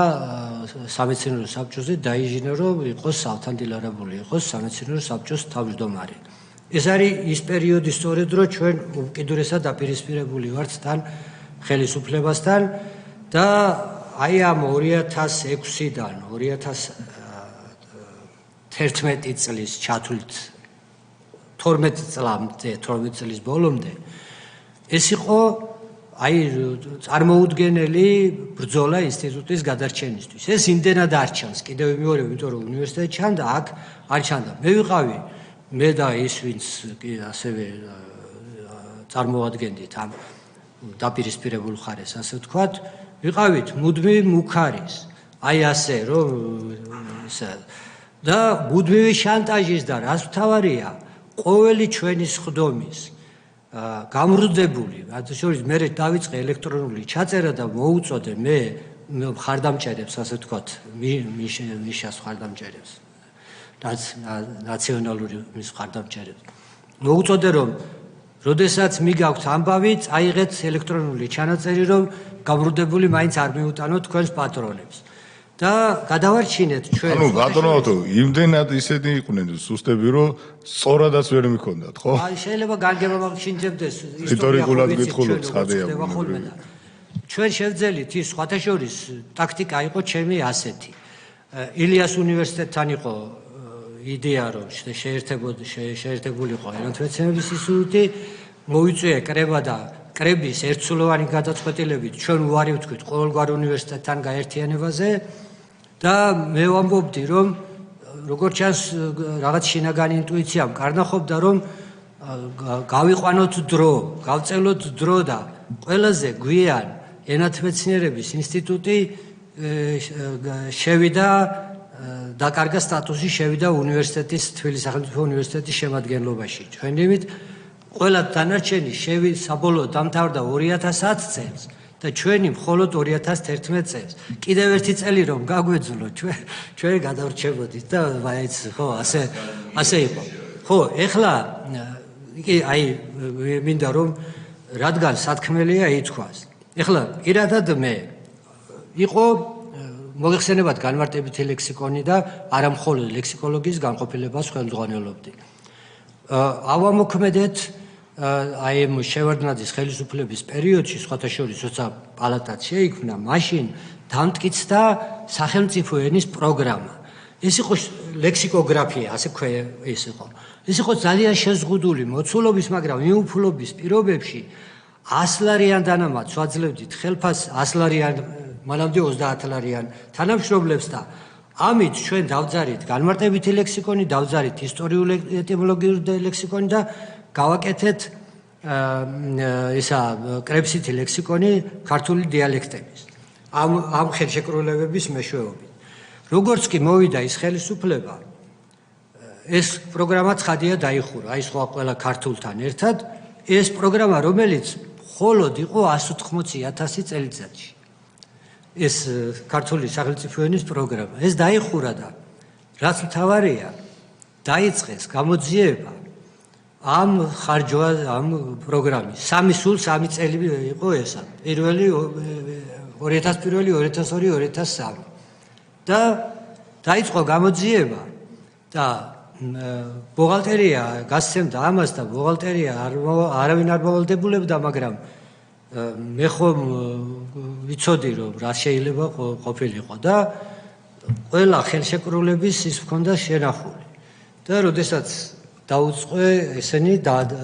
სამეცნიერო საბჭოზე დაიჟინა, რომ იყოს ავთანდილარებული, იყოს სამეცნიერო საბჭოს თავმჯდომარე. ეს არის ის პერიოდი სწორედ, რომ ჩვენ უკიდურესად დაპირისპირებული ვართ თან ხელისუფლებასთან და აი ამ 2006-დან 2011 წლის ჩათვლით 12 წლის ბოლომდე ეს იყო აი წარმოუდგენელი ბრძოლა ინსტიტუტის გადარჩენისთვის. ეს იმდენად არ ჩანს, კიდევ ვიმეორებ, იმიტომ რომ უნივერსიტეტი ჩანდა, აქ არ ჩანდა. მე ვიყავი მე და ის ვინც ასევე წარმოადგენდით ამ დაპირისპირებულ ხარეს, ასე ვთქვათ, ვიყავით მუდმივი მუქარის, აი ასე რომ და მუდმივი შანტაჟის და რას მთავარია, ყოველი ჩვენი სხდომის გამრუდებული, მათ შორის მე დავიწყე ელექტრონული ჩაწერა და მოუწოდე მე მხარდამჭერებს, ასე ვთქვათ, მიშას მხარდამჭერებს. ნაციონალური მის მხარდამჭერებს. მოუწოდე რომ როდესაც მიგაქვთ ამბავი, წაიღეთ ელექტრონული ჩანაწერი, რომ გამრუდებული მაინც არ მიუტანოთ თქვენს პატრონებს. და გადავარჩინეთ ჩვენ. ანუ ბატონო, იმდენად ისეთი იყვნენ სუსტები, რომ სწორადაც ვერ მიქონდათ, ხო? აი შეიძლება გარგება მაგშინდებდეს ისტორიკულად გითხულობ ცხადია. ჩვენ შევძელით ის სხვათა შორის ტაქტიკა იყო ჩემი ასეთი. ილიას უნივერსიტეტთან იყო იდეა, რომ შეერთებულიყო ენათმეცნიერების ინსტიტუტი, მოიწვია კრება და კრების ერთსულოვანი გადაწყვეტილებით ჩვენ უარი ვთქვით ყოველგვარ უნივერსიტეტთან გაერთიანებაზე და მე ვამბობდი, რომ როგორც ჩანს რაღაც შინაგანი ინტუიციამ კარნახობდა, რომ გავიყვანოთ დრო, გავწელოთ დრო და ყველაზე გვიან ენათმეცნიერების ინსტიტუტი შევიდა დაკარგა სტატუსი, შევიდა უნივერსიტეტის თბილისის სახელმწიფო უნივერსიტეტის შემადგენლობაში. ჩვენ იმით ყველა დანარჩენი საბოლოოდ დამთავრდა 2010 წელს და ჩვენი მხოლოდ 2011 წელს. კიდევ ერთი წელი რომ გაგვეძლო, ჩვენ გადავრჩებოდით და მაინც ხო ასე იყო. ხო, ეხლა აი მინდა რომ რადგან სათქმელია ითქვას. ეხლა პირადად მე იყო მოგეხსენებათ განმარტებითი ლექსიკონი და არა მხოლოდ ლექსიკოლოგიის განყოფილებას ხელმძღვანელობდი. ავამოქმედეთ აი ამ შევარდნაძის ხელისუფლების პერიოდში, სხვათა შორის, როცა პალატაც შეიქმნა, მაშინ დამტკიცდა სახელმწიფო ენის პროგრამა. ეს იყო ლექსიკოგრაფია, ასე ეს იყო. ეს იყო ძალიან შეზღუდული მოცულობის, მაგრამ მიუფლობის პირობებში 100 ლარიან დანამატს ვაძლევდით ხელფას 100 ლარიან, მანამდე 30 ლარიან თანამშრომლებს და ამით ჩვენ დავძარით განმარტებითი ლექსიკონი, დავძარით ისტორიული ეტიმოლოგიური ლექსიკონი და გავაკეთეთ კრებსითი ლექსიკონი ქართული დიალექტების. ამ ხელშეკრულებების მეშვეობით. როგორც კი მოვიდა ის ხელისუფლება, ეს პროგრამა ცხადია დაიხურა, აი სხვა ყველა ქართულთან ერთად, ეს პროგრამა, რომელიც მხოლოდ იყო 180,000 წელიწადში. ეს ქართული სახელმწიფო ენის პროგრამა. ეს დაიხურა და რაც მთავარია, დაიწყეს გამოძიება ამ პროგრამის. სულ 3 წელი იყო ესა. პირველი 2001, 2002, 2003 და დაიწყო გამოძიება და ბუღალტერია გასცემდა ამას და ბუღალტერია არავინ არ მოვალდებულებდა, მაგრამ მე ხომ ვიცოდი რომ რა შეიძლება ყოფილიყო და ყველა ხელშეკრულების ის მქონდა შენახული. და როდესაც დაუწყო ესენი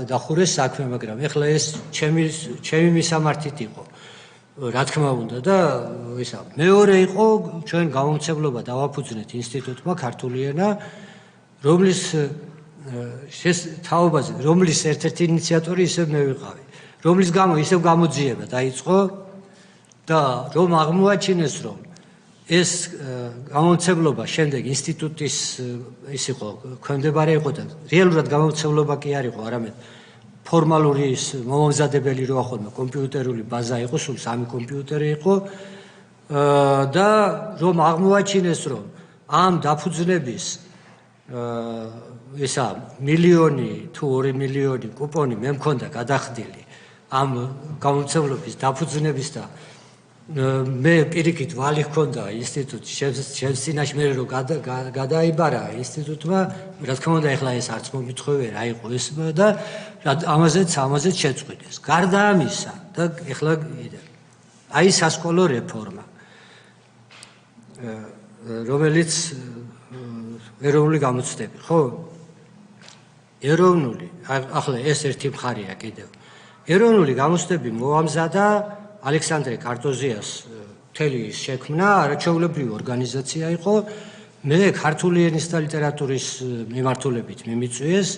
დახურეს საქმე, მაგრამ ეხლა ეს ჩემი მისამართით იყო. რა თქმა უნდა და ისა მეორე იყო ჩვენ გამომცემლობა დავაფუძნეთ ინსტიტუტმა ქართული ენა, რომლის თაობაზე, რომლის ერთ-ერთი ინიციატორი ისევ მე ვიყავი, რომლის გამო ისევ გამოძიება დაიწყო და რომ აღმოაჩინეს რომ ეს გამომცემლობა შემდეგ ინსტიტუტის ის იყო ქვემდებარე იყო და რეალურად გამომცემლობა კი არ იყო, არამედ ფორმალური ის მომამზადებელი როა ხოლმე კომპიუტერული ბაზა იყო, სულ 3 კომპიუტერი იყო და რომ აღმოაჩინეს რომ ამ დაფუძნების ისა მილიონი თუ 2 მილიონი კუპონი მე მქონდა გადახდილი ამ გამომცემლობის დაფუძნების და მე პირიქით ვალი ჰქონდა ინსტიტუტში ჩემს წინაშე მე რომ გადაიბარა ინსტიტუტმა, რა თქმა უნდა ეხლა ეს არც მომითხოვე რა იყო ეს და ამაზეც შეწყვიტეს. გარდა ამისა და ეხლა აი სასკოლო რეფორმა, რომელიც ეროვნული გამოცდები, ხო? ეროვნული, ახლა ეს ერთი მხარეა კიდევ. ეროვნული გამოცდები მოამზადა ალექსანდრე კარტოზიას მთელი შექმნა, არაჩვეულებრივი ორგანიზაცია იყო. მე ქართული ენის და ლიტერატურის მიმართულებით მიმიწვიეს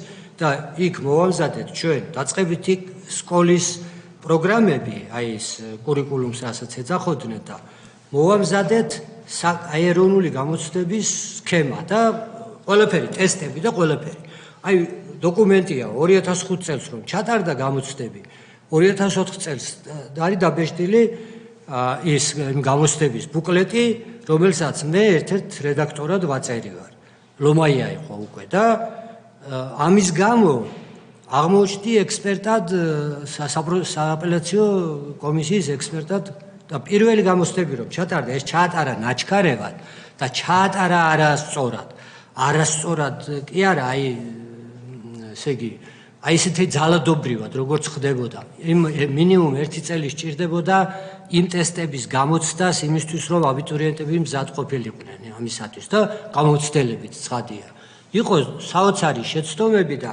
და იქ მოვამზადეთ ჩვენ დაწყებითი სკოლის პროგრამები, აი ეს კურიკულუმს რასაც ეძახოდნენ და მოვამზადეთ ეროვნული გამოცდების სქემა და ყველაფერი, ტესტები და ყველაფერი. აი დოკუმენტია 2005 წელს რომ ჩატარდა გამოცდები, 2004 წელს არის დაბეჭდილი ის გამოცდების ბუკლეტი, რომელსაც მე ერთ-ერთ რედაქტორად ვაწერი ვარ. ლომაია იყო უკვე და ამის გამო აღმოჩნდი ექსპერტად სააპელაციო კომისიის ექსპერტად და პირველი გამოცდები რომ ჩატარდა, ეს ჩაატარა ნაჩქარევად და ჩაატარა არასწორად კი არა, აი ესე იგი აი ესეთი ძალადობრივად როგორც ხდებოდა. მინიმუმ 1 წელი სჭირდებოდა იმ ტესტების გამოცდას იმისთვის რომ აბიტურიენტები მზად ყოფილიყვნენ ამისათვის და გამოცდილებით ცხადია. იყო საოცარი შეცდომები და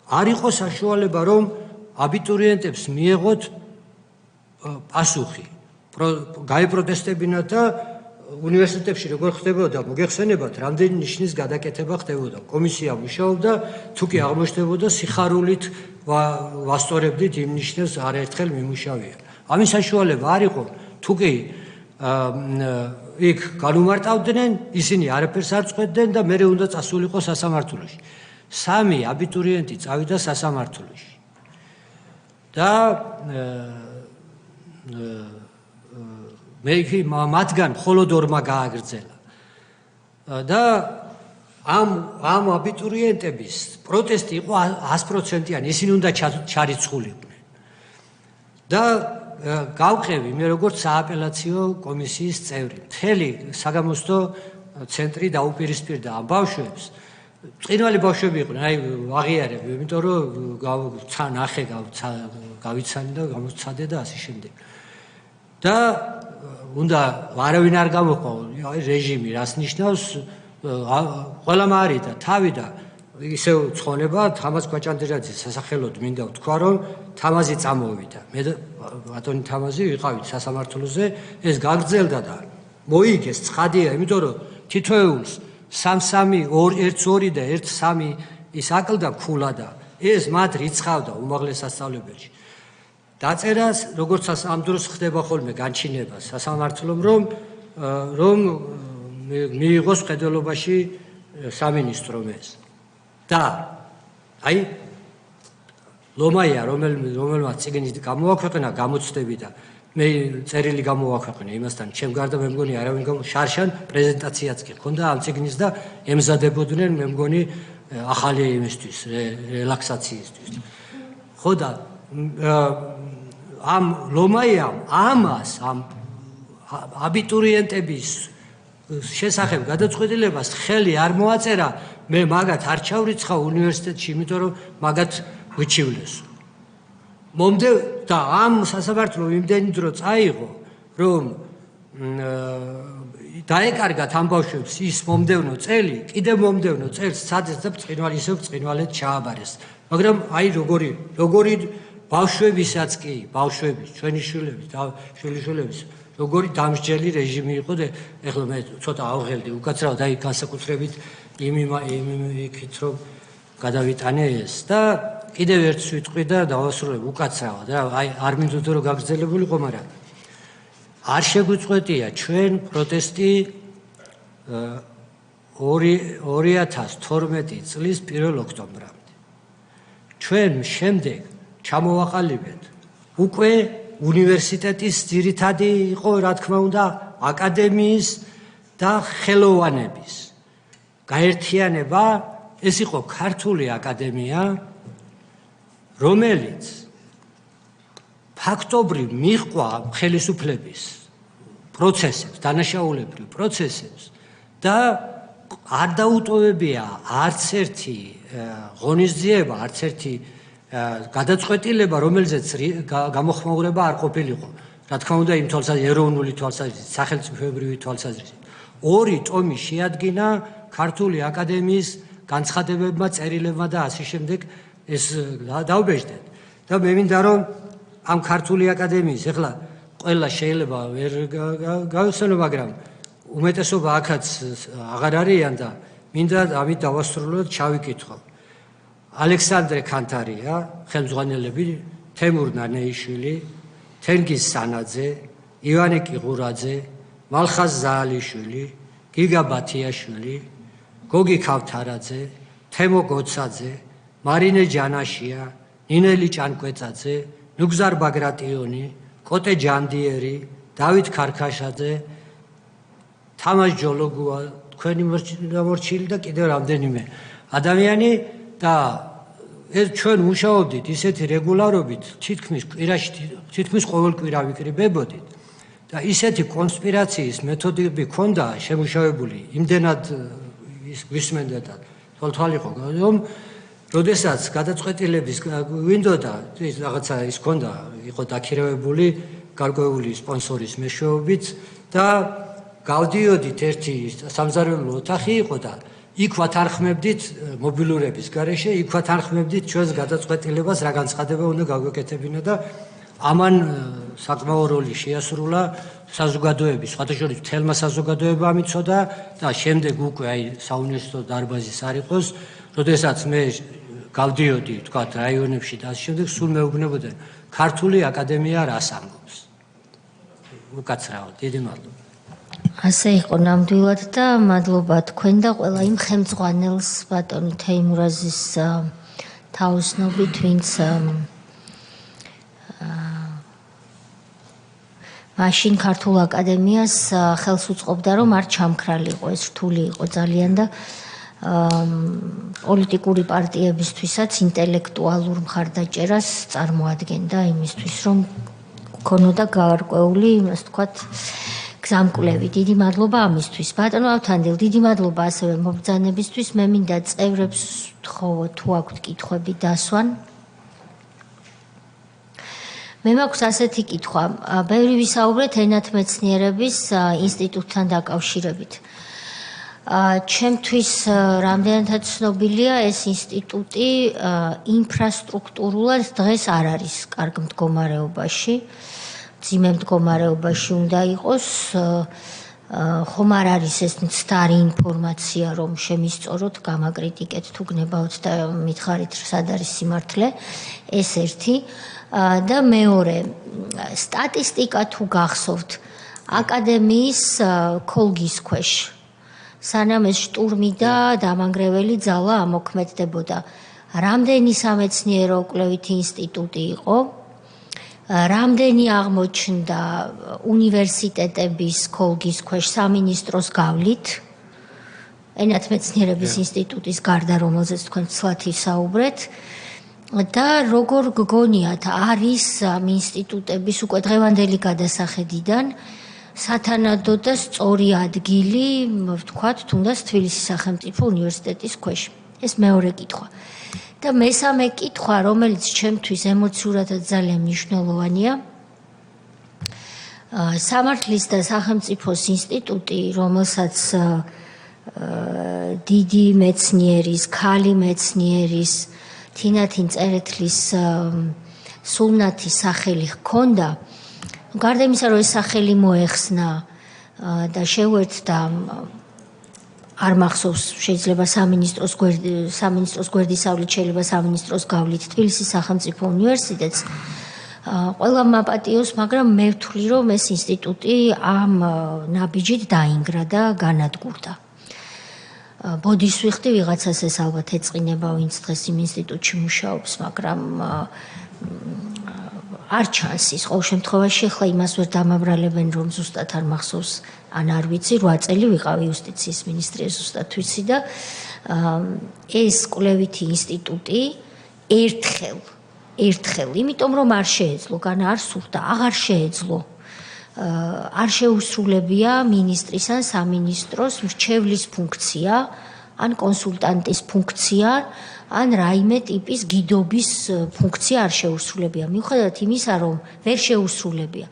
არ იყო საშუალება რომ აბიტურიენტებს მიეღოთ პასუხი. გაიპროტესტებინათ და უნივერსიტეტებში როგორ ხდებოდა, მოგეხსენებათ, რამდენი ნიშნის გადაკეთება ხდებოდა. კომისია მუშაობდა, თუ კი აღმოჩნდებოდა სიხარულით ვასწორებდით იმ ნიშნებს არაერთხელ მიმუშავია. ამის საშუალება არ იყო, თუ კი იქ განუმარტავდნენ, ისინი არაფერს არ წყვეტდნენ და მერე უნდა წასულიყო სასამართლოში. 3 აბიტურიენტი წავიდა სასამართლოში. და მე მათგან მხოლოდ 2-მა გააგრძელა. და ამ აბიტურიენტების პროტესტი იყო 100%-იანი, ისინი უნდა ჩარიცხულიყვნენ. და გავყევი მე როგორც სააპელაციო კომისიის წევრი. მთელი საგამოცდო ცენტრი დაუპირისპირდა ამ ბავშვებს. წინვალი ბავშვები იყვნენ, აი აღიარები, იმიტომ რომ ნახე გავიცანი და გამოცადე და ასე შემდეგ. და უნდა არავინ არ გამოყო, აი რეჟიმი რას ნიშნავს, ყველამ არიდა თავი და ისევ ცხონება თამაზ კვაჭანდირაძის სასახელოდ მინდა ვთქვა, რომ თამაზი წამოვიდა. მე და ბატონი თამაზი ვიყავით სასამართლოზე, ეს გაგრძელდა და მოიგეს ცხადია, იმიტომ რომ თითოეულს 3-3, 1-2 და 1-3 ის აკლდა ქულა და ეს მათ რიცხავდა უმაღლეს სასწავლებელში. დაწერას, როგორც ამ დროს ხდება ხოლმე განჩინება სასამართლომ, რომ მიიღოს მხედველობაში სამინისტრომ ეს. და აი ლომაია რომელმაც წიგნის გამოაქვეყნა გამოცდები და მე წერილი გამოაქვეყნა იმასთან ჩემ გარდა მე მგონი არავინ შარშან პრეზენტაციაც კი ჰქონდა ამ წიგნის და ემზადებოდნენ მე მგონი ახალი იმისთვის რელაქსაციისთვის ხო და ამ ლომაიამ ამას ამ აბიტურიენტების შესახებ გადაწყვეტილებას ხელი არ მოაწერა მე მაგათ არ ჩავრიცხავ უნივერსიტეტში იმიტომ რომ მაგათ ვიჩივლეს მომდე და ამ სასამართლო იმდენი დრო წაიღო რომ დაეკარგათ ამ ბავშვებს ის მომდევნო წელი კიდევ მომდევნო წელს სადეს და ბრწყინვალე ისევ ბრწყინვალედ ჩააბარეს მაგრამ აი როგორი ბავშვებისაც კი ბავშვების ჩვენი შვილების და შვილიშვილების როგორი დამსჯელი რეჟიმი იყო და ეხლა მე ცოტა ავღელდი უკაცრავად აი განსაკუთრებით იმით რომ გადავიტანე ეს და კიდევ ერთ სიტყვი და დავასრულებ უკაცრავად რა აი არ მინდოდა რომ გაგრძელებულიყო მაგრამ არ შეგვიწყვეტია ჩვენ პროტესტი 2012 წლის 1 ოქტომბრამდე ჩვენ შემდეგ ჩამოვაყალიბეთ უკვე უნივერსიტეტის ძირითადი იყო რა თქმა უნდა აკადემიის და ხელოვანების გაერთიანება ეს იყო ქართული აკადემია რომელიც ფაქტობრივ მიჰყვა ხელისუფლების პროცესებს დანაშაულებრივ პროცესებს და არ დაუტოვებია არც ერთი ღონისძიება არც ერთი გადაწყვეტილება რომელზეც გამოხმაურება არ ყოფილიყო რა თქმა უნდა იმ თვალსაზრისით ეროვნული თვალსაზრისით სახელმწიფოებრივი თვალსაზრისით ორი ტომი შეადგინა ქართული აკადემიის განცხადებებმა წერილებმა და ასე შემდეგ ეს დავბეჭდეთ და მე მინდა რომ ამ ქართული აკადემიის ეხლა ყველა შეიძლება ვერ გავიხსენო მაგრამ უმეტესობა აქაც აღარ არიან და მინდა ამით დავასრულოთ ჩავიკითხო ალექსანდრე ქანთარია ხელმძღვანელები თემურ ნანეიშვილი თენგიზ სანაძე ივანე კიღურაძე მალხაზ ზაალიშვილი გიგა ბათიაშვილი გოგი ქავთარაძე თემო გოცაძე მარინე ჯანაშია ნინელი ჭანკვეწაძე ნუგზარ ბაგრატიონი კოტე ჯანდიერი დავით ქარქაშაძე თამაშ ჯოლოგუა თქვენი მორჩილი და კიდევ რამდენიმე ადამიანი და ეს ჩვენ მუშაობდით ისეთი რეგულარობით თითქმის კვირაში თითქმის ყოველ კვირა ვიკრიბებოდით და ისეთი კონსპირაციის მეთოდები ქონდა შემუშავებული იმდენად ის გვისმენდა და თვალთვალიყო რომ როდესაც გადაწყვეტილების გვინდოდა ის რაღაცა ის ქონდა იყო დაქირავებული გარკვეული სპონსორის მეშვეობით და გავდიოდით ერთი სამზარეულო ოთახი იყო და იქ ვათანხმებდით მობილურების გარეშე იქ ვათანხმებდით ჩვენს გადაწყვეტილებას რა განცხადება უნდა გაგვეკეთებინა და ამან საკმაო როლი შეასრულა საზოგადოების სხვადასხვა თელმა საზოგადოებამ იცოდა და შემდეგ უკვე აი საუნივერსიტეტო დარბაზის არ იყოს როდესაც მე გავდიოდი თქვა რაიონებში და ამ შემდეგ სულ მეუბნებოდნენ ქართული აკადემია რას ამბობს უკაცრავად დიდი მადლობა ასე იყო ნამდვილად და მადლობა თქვენ და ყველა იმ ხელმძღვანელს ბატონი თეიმურაზის თაოსნობით ვინც მაშინ ქართულ აკადემიას ხელს უწყობდა რომ არ ჩამქრალიყო ეს რთული იყო ძალიან და პოლიტიკური პარტიებისთვისაც ინტელექტუალურ მხარდაჭერას წარმოადგენდა იმისთვის რომ ქონოდა გაარკვეული იმას თქვათ გზამკვლევი დიდი მადლობა ამისთვის ბატონო ავთანდილ დიდი მადლობა ასევე მობრძანებისთვის მე მინდა წევრებს ვთხოვოთ თუ აქვთ კითხვები დასვან მე მაქვს ასეთი კითხვა ბევრი ვისაუბრეთ ენათმეცნიერების ინსტიტუტთან დაკავშირებით ჩემთვის რამდენადაც ცნობილია ეს ინსტიტუტი ინფრასტრუქტურულად დღეს არ არის კარგ მდგომარეობაში ძიმე მდგომარეობაში უნდა იყოს ხომ არ არის ეს მცდარი ინფორმაცია რომ შემისწოროთ გამაკრიტიკეთ თუ გნებავთ და მითხარით სად არის სიმართლე ეს ერთი და მეორე სტატისტიკა თუ გახსოვთ აკადემიის ქოლგის ქვეშ სანამ ეს შტურმი და დამანგრეველი ძალა ამოქმედდებოდა. რამდენი სამეცნიერო კვლევითი ინსტიტუტი იყო, რამდენი აღმოჩნდა უნივერსიტეტების ქოლგის ქვეშ სამინისტროს გავლით, ენათმეცნიერების ინსტიტუტის გარდა, რომელზეც თქვენ ცლად ისაუბრეთ, და როგორ გგონიათ არის ამ ინსტიტუტების უკვე დღევანდელი გადასახედიდან სათანადო და სწორი ადგილი, ვთქვათ, თუნდაც თბილისის სახელმწიფო უნივერსიტეტის ქვეშ. ეს მეორე კითხვა. და მესამე კითხვა, რომელიც ჩემთვის ემოციურადაც ძალიან მნიშვნელოვანია, სამართლის და სახელმწიფოს ინსტიტუტი, რომელსაც დიდი მეცნიერის, ქალი მეცნიერის, თინათინ წერეთლის სულნათის სახელი ჰქონდა, გარდა იმისა, რომ ეს სახელი მოეხსნა და შეუერთდა არ მახსოვს შეიძლება სამინისტროს გვერდისავლით, შეიძლება სამინისტროს გავლით თბილისის სახელმწიფო უნივერსიტეტს, ყველა მაპატიოს, მაგრამ მე ვთვლი, რომ ეს ინსტიტუტი ამ ნაბიჯით დაინგრა და განადგურდა. ბოდის ვიხდი ვიღაცას ეს ალბათ ეწყინება, ვინც დღეს იმ ინსტიტუტში მუშაობს, მაგრამ არ ჩანს ის. ყოველ შემთხვევაში ახლა იმას ვერ დამაბრალებენ, რომ ზუსტად არ მახსოვს, ან არ ვიცი, 8 წელი ვიყავი იუსტიციის მინისტრია, ზუსტად ვიცი და ეს კვლევითი ინსტიტუტი ერთხელ, იმიტომ რომ არ შეეძლო, გან არ სურდა, აღარ შეეძლო. არ შეუსრულებია მინისტრის ან სამინისტროს მრჩევლის ფუნქცია, ან კონსულტანტის ფუნქცია, ან რაიმე ტიპის გიდობის ფუნქცია არ შეუსრულებია. მიუხედავად იმისა, რომ ვერ შეუსრულებია.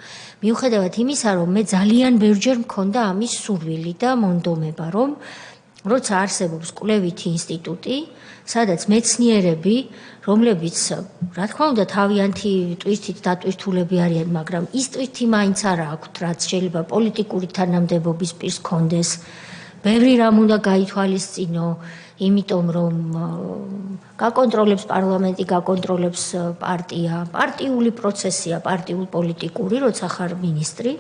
მიუხედავად იმისა, რომ მე ძალიან ბევრჯერ მქონდა ამის სურვილი და მონდომება, რომ როცა არსებობს კვლევითი ინსტიტუტი, სადაც მეცნიერები, რომლებიც, რა თქმა უნდა, თავიანთი ტვირთით დატვირთულები არიან, მაგრამ ის ტვირთი მაინც არ აქვთ, რაც შეიძლება პოლიტიკური თანამდებობის პირს ჰქონდეს. ბევრი რამ უნდა გაითვალისწინო, იმიტომ რომ გაკონტროლებს პარლამენტი, გაკონტროლებს პარტია, პარტიული პროცესია, პარტიულ-პოლიტიკური, როცა ხარ მინისტრი.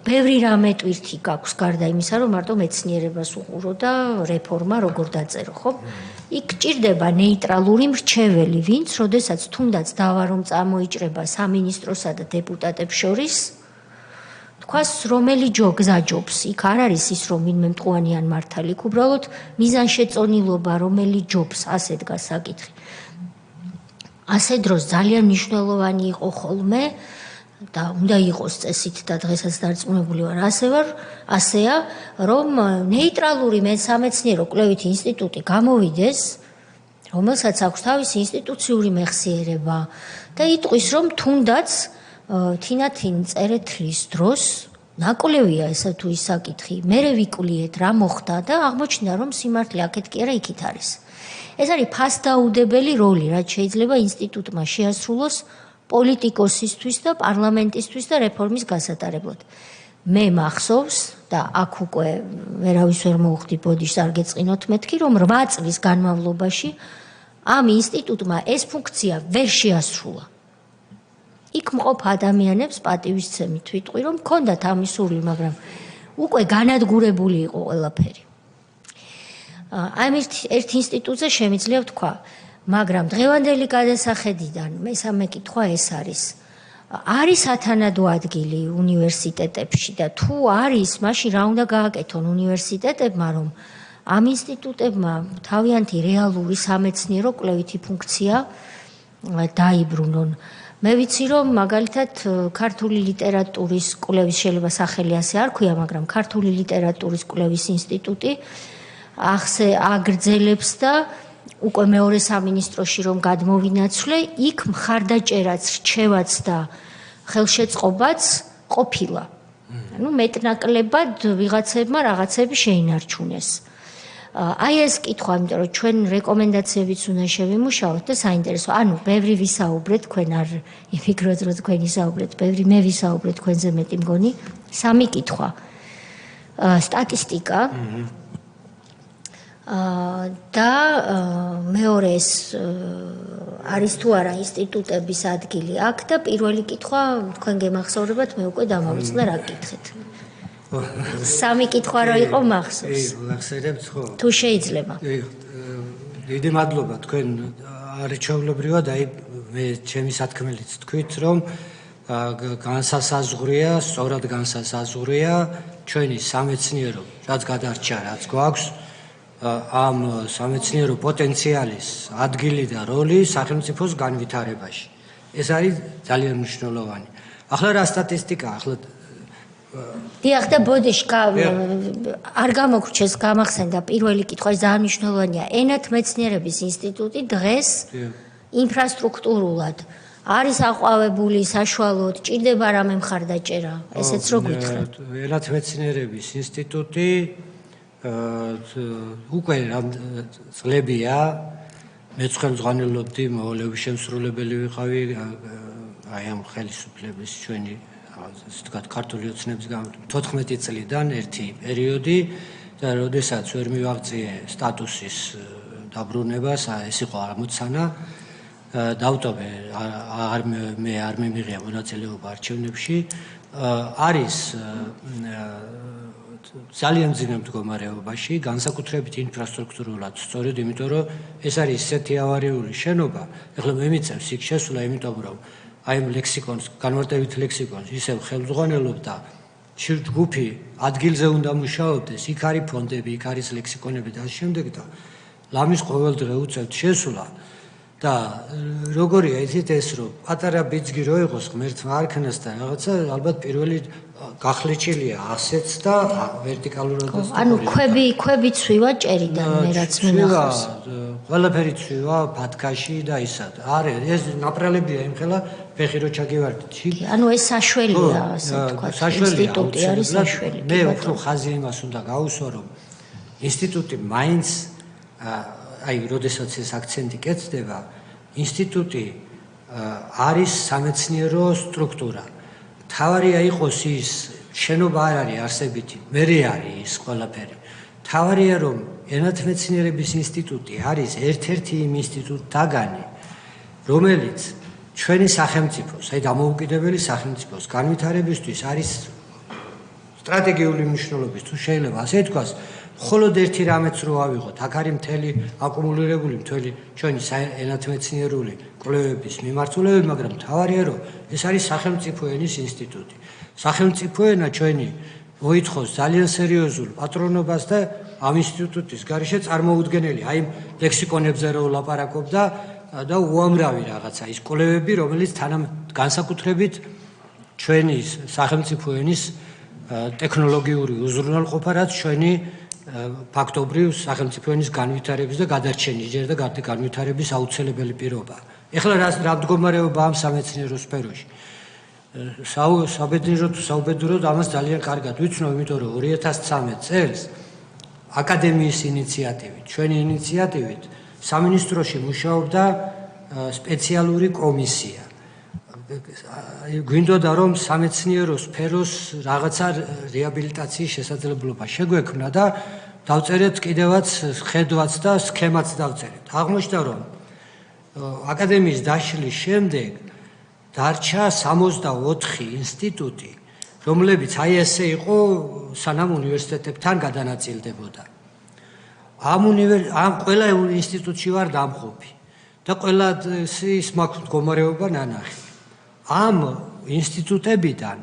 ბევრი რამე ტვირთი გაქვს გარდა იმისა, რომ მარტო მეცნიერებას უყურო და რეფორმა როგორ დაწერო, ხო? იქ ჭირდება ნეიტრალური მრჩეველი, ვინც, როდესაც თუნდაც დავა რომ წამოიჭრება სამინისტროსა და დეპუტატებს შორის, თქვას რომელი გზაჯობს, იქ არ არის ის, რომ ვინმე მტყუანი ან მართალი, იქ უბრალოდ მიზანშეწონილობა, რომელი ჯობს, ასე დგას საკითხი. ასე დროს ძალიან მნიშვნელოვანი იყო ხოლმე და უნდა იყოს წესით და დღესაც დარწმუნებული ვარ, ასეა, რომ ნეიტრალური სამეცნიერო კვლევითი ინსტიტუტი გამოვიდეს, რომელსაც აქვს თავისი ინსტიტუციური მეხსიერება და იტყვის, რომ თუნდაც თინათინ წერეთლის დროს ნაკვლევია ესა თუ ის საკითხი, მერე ვიკლიეთ რა მოხდა და აღმოჩნდა, რომ სიმართლე აქეთ კი არა, იქით არის. ეს არის ფასდაუდებელი როლი, რაც შეიძლება ინსტიტუტმა შეასრულოს პოლიტიკოსისთვის და პარლამენტისთვის და რეფორმის გასატარებლად. მე მახსოვს და აქ უკვე ვერავის ვერ მოუხდი ბოდიშს არ გეწყინოთ მეთქი, რომ 8 წლის განმავლობაში ამ ინსტიტუტმა ეს ფუნქცია ვერ შეასრულა. იქ მყოფ ადამიანებს პატივისცემით ვიტყვი, რომ მქონდათ ამის სურვილი, მაგრამ უკვე განადგურებული იყო ყველაფერი. ამ ერთ ინსტიტუტზე შემიძლია ვთქვა, მაგრამ დღევანდელი გადასახედიდან მესამე კითხვა ეს არის. არის სათანადო ადგილი უნივერსიტეტებში და თუ არის, მაშინ რა უნდა გააკეთონ უნივერსიტეტებმა, რომ ამ ინსტიტუტებმა თავიანთი რეალური სამეცნიერო კვლევითი ფუნქცია დაიბრუნონ. მე ვიცი, რომ მაგალითად ქართული ლიტერატურის კვლევის შეიძლება სახელი ასე არ ქვია, მაგრამ ქართული ლიტერატურის კვლევის ინსტიტუტი აგრძელებს და უკვე მეორე სამინისტროში რომ გადმოვინაცვლე, იქ მხარდაჭერაც, რჩევაც და ხელშეწყობაც ყოფილა. ანუ მეტნაკლებად ვიღაცებმა რაღაცები შეინარჩუნეს. აი ეს კითხვა, იმიტომ რომ ჩვენ რეკომენდაციებიც უნდა შევიმუშაოთ და საინტერესო, ანუ ბევრი ვისაუბრეთ, თქვენ არ იმიგროთ, რომ თქვენ ისაუბრეთ, ბევრი მე ვისაუბრეთ თქვენზე მეტი მგონი. სამი კითხვა. სტატისტიკა და მეორე ეს არის თუ არა ინსტიტუტების ადგილი აქ და პირველი კითხვა თქვენ გემახსოვრებათ, მე უკვე დამავიწყდა რა გკითხეთ. სამი კითხვა რო იყო მახსოვს. მახსენებთ ხო? თუ შეიძლება. დიდი მადლობა თქვენ არჩეულებრივად აი მე ჩემი სათქმელიც თქვით რომ განსასაზღვრია, სწორად განსასაზღვრია ჩვენი სამეცნიერო რაც გადარჩა, რაც გვაქვს ამ სამეცნიერო პოტენციალის ადგილი და როლი სახელმწიფოს განვითარებაში. ეს არის ძალიან მნიშვნელოვანი. ახლა რა სტატისტიკა, ახლა დიახ და ბოდიშ არ გამოგრჩეს გამახსენდა პირველი კითხვა ძალიან მნიშვნელოვანია. ენათმეცნიერების ინსტიტუტი დღეს ინფრასტრუქტურულად არის აყვავებული საშუალოდ, ჭირდება რამე მხარდაჭერა, ესეც რო გითხრათ. ენათმეცნიერების ინსტიტუტი უკვე წლებია მეც ხელმძღვანელობდი, მოვალეობის შემსრულებელი ვიყავი აი ამ ხელისუფლების ჩვენი ასე ვთქვათ ქართული ოცნების 14 წლიდან ერთი პერიოდი და როდესაც ვერ მივაღწიე სტატუსის დაბრუნებას, ეს იყო ამოცანა დავტოვე მე არ მიმიღია მონაწილეობა არჩევნებში არის ძალიან მძიმე მდგომარეობაში განსაკუთრებით ინფრასტრუქტურულად სწორედ იმიტომ რომ ეს არის ისეთი ავარიული შენობა ეხლა მე მიწევს იქ შესვლა იმიტომ რომ აი ამ ლექსიკონს განმარტებით ლექსიკონს ისევ ხელმძღვანელობ და ჯგუფი ადგილზე უნდა მუშაობდეს იქ არის ფონდები იქ არის ლექსიკონები და ამ შემდეგ და ლამის ყოველდღე უწევთ შესვლა და როგორია იცით ეს რომ პატარა ბიძგი რო იყოს ღმერთმა არქნას და რაღაცა ალბათ პირველი გახლეჭილია ასეც და ვერტიკალურად ანუ ქვები ცვივა ჭერიდან მე რაც მინახავს ყველაფერი ცვივა ბათქაში და ისა არის ეს ნაპრალებია იმხელა ფეხი რო ჩაგივარდით ანუ ეს საშველია ასე ვთქვათ ინსტიტუტი არის საშველი მე უფრო ხაზი იმას უნდა გაუსვა რომ ინსტიტუტი მაინც აი როდესაც ეს აქცენტი კეთდება ინსტიტუტი არის სამეცნიერო სტრუქტურა თავარია იყოს ის შენობა არ არის არსებითი მერე არის ის ყველაფერი თავარია რომ ენათმეცნიერების ინსტიტუტი არის ერთ-ერთი იმ ინსტიტუტთაგანი რომელიც ჩვენი სახელმწიფოს აი დამოუკიდებელი სახელმწიფოს განვითარებისთვის არის სტრატეგიული მნიშვნელობის თუ შეიძლება ასე თქვას მხოლოდ ერთი რამეც რო ავიღოთ, აქ არის მთელი აკუმულირებული მთელი ჩვენი ენათმეცნიერული კვლევების მიმართულებით, მაგრამ თავარია რომ ეს არის სახელმწიფო ენის ინსტიტუტი. სახელმწიფო ენა ჩვენი მოითხოვს ძალიან სერიოზულ პატრონობას და ამ ინსტიტუტის გარეშე წარმოუდგენელი, აი ლექსიკონებზე რო ვლაპარაკობ და უამრავი რაღაცა ის კვლევები, რომელიც განსაკუთრებით ჩვენი სახელმწიფო ენის ტექნოლოგიური უზრუნველყოფა, რაც ჩვენი ფაქტობრივ სახელმწიფო ენის განვითარების და გადარჩენის ჯერ და განვითარების აუცილებელი პირობაა. ეხლა რა მდგომარეობა ამ სამეცნიერო სფეროში? საუბედუროდ ამას ძალიან კარგად ვიცნობ, იმიტომ რომ 2013 წელს აკადემიის ინიციატივით, ჩვენი ინიციატივით სამინისტროში მუშაობდა სპეციალური კომისია. გვინდოდა რომ სამეცნიერო სფეროს რაღაცა რეაბილიტაციის შესაძლებლობა შეგვექმნა და დავწერეთ კიდევაც ხედვაც და სქემაც დავწერეთ. აღმოჩნდა რომ აკადემიის დაშლის შემდეგ დარჩა 64 ინსტიტუტი, რომლებიც აი ესე იყო სანამ უნივერსიტეტებთან გადანაწილდებოდა. ამ ყველა ინსტიტუტში ვარ დამყოფი და ყველა ის მაქვს მდგომარეობა ნანახი. ამ ინსტიტუტებიდან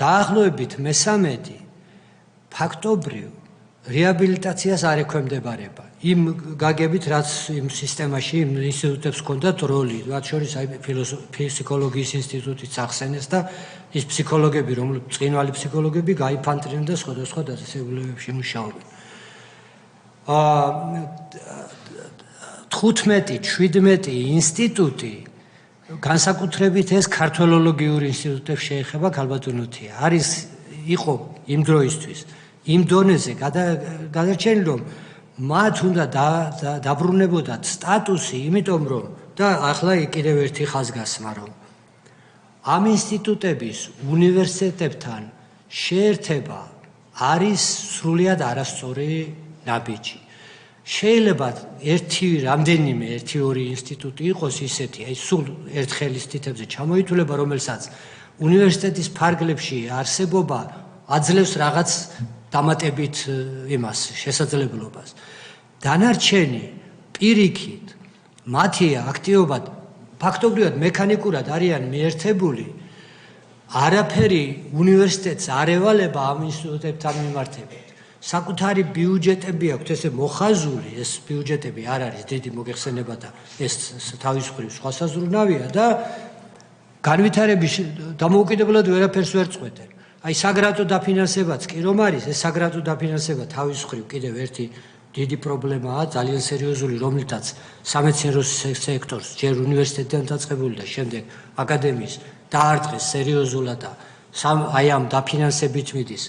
დაახლოებით მე-13 ფაქტობრივ რეაბილიტაციას არ ექვემდებარება. იმ გაგებით, რაც იმ სისტემაში, იმ ინსტიტუტებს ჰქონდათ როლი, რაც შორის აი ფსიქოლოგიის ინსტიტუტიც ახსენეს და ის ფსიქოლოგები, რომლებიც წყინვალი ფსიქოლოგები გაიფანტნენ და სხვადასხვა დაწესებულებებში მუშაობენ. 15-17 ინსტიტუტი განსაკუთრებით ეს ქართველოლოგიური ინსტიტუტებს შეეხება ქალბატონოთია. იყო იმ დროისთვის იმ დონეზე გადარჩენილი რომ მათ უნდა დაბრუნებოდათ სტატუსი, იმიტომ რომ და ახლა კიდევ ერთი ხაზგასმა რომ ამ ინსტიტუტების უნივერსიტეტებთან შეერთება არის სრულიად არასწორი ნაბიჯი. შეიძლება რამდენიმე 1-2 ინსტიტუტი იყოს ისეთი, აი სულ ერთხელის თითებზე ჩამოითვლება, რომელსაც უნივერსიტეტის ფარგლებში არსებობა აძლევს რაღაც დამატებით იმას შესაძლებლობას. დანარჩენი პირიქით მათი აქტივობა ფაქტობრივად მექანიკურად არიან მიერთებული, არაფერი უნივერსიტეტს არ ევალება ამ ინსტიტუტებთან მიმართებით. საკუთარი ბიუჯეტები აქვს, ესე მოხაზული, ეს ბიუჯეტები არ არის დიდი მოგეხსენება და ეს თავის მხრივ სხვა საზრუნავია და განვითარების დამოუკიდებლად ვერაფერს ვერ წყვეტენ. აი საგრანტო დაფინანსებაც კი რომ არის, ეს საგრანტო დაფინანსება თავის მხრივ კიდევ ერთი დიდი პრობლემაა, ძალიან სერიოზული, რომლითაც სამეცნიერო სექტორს ჯერ უნივერსიტეტიდან დაწყებული და შემდეგ აკადემიის დაარტყეს სერიოზულად და აი ამ დაფინანსებით მიდის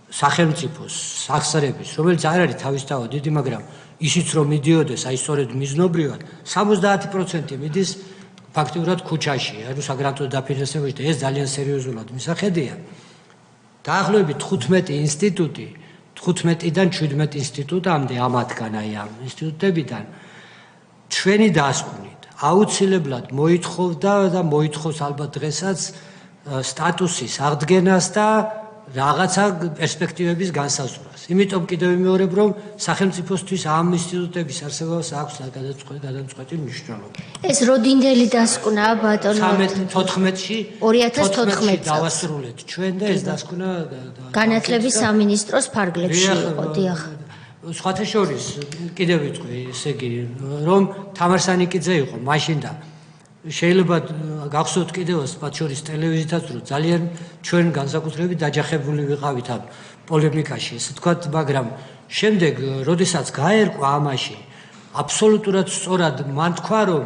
სახელმწიფოს სახსრების, რომელიც არ არის თავისთავად დიდი, მაგრამ ისიც რომ მიდიოდეს, აი სწორედ მიზნობრივად 70% მიდის ფაქტიურად ქუჩაში, ანუ საგრანტო დაფინანსებაში და ეს ძალიან სერიოზულად მისახედია. დაახლოებით 15 ინსტიტუტი 15-დან 17 ინსტიტუტამდე ამათგან აი ამ ინსტიტუტებიდან ჩვენი დასკვნით აუცილებლად მოითხოვდა და მოითხოვს ალბათ დღესაც სტატუსის აღდგენას და რაღაცა პერსპექტივების განსაზღვრას. იმიტომ კიდევ ვიმეორებ, რომ სახელმწიფოსთვის ამ ინსტიტუტების არსებობას აქვს გადამწყვეტი მნიშვნელობა. ეს როდინდელი დასკვნაა ბატონო 2014-ში დავასრულეთ ჩვენ და ეს დასკვნა განათლების სამინისტროს ფარგლებში იყო, დიახ. სხვათა შორის კიდევ ვიტყვი, ესე იგი, რომ თამარ სანიკიძე იყო მაშინ და შეიძლება გახსოვთ კიდევაც მათ შორის ტელევიზიითაც რომ ძალიან ჩვენ განსაკუთრებით დაჯახებული ვიყავით ამ პოლემიკაში, ესე თქვათ, მაგრამ შემდეგ, როდესაც გაერკვა ამაში, აბსოლუტურად სწორად მან თქვა, რომ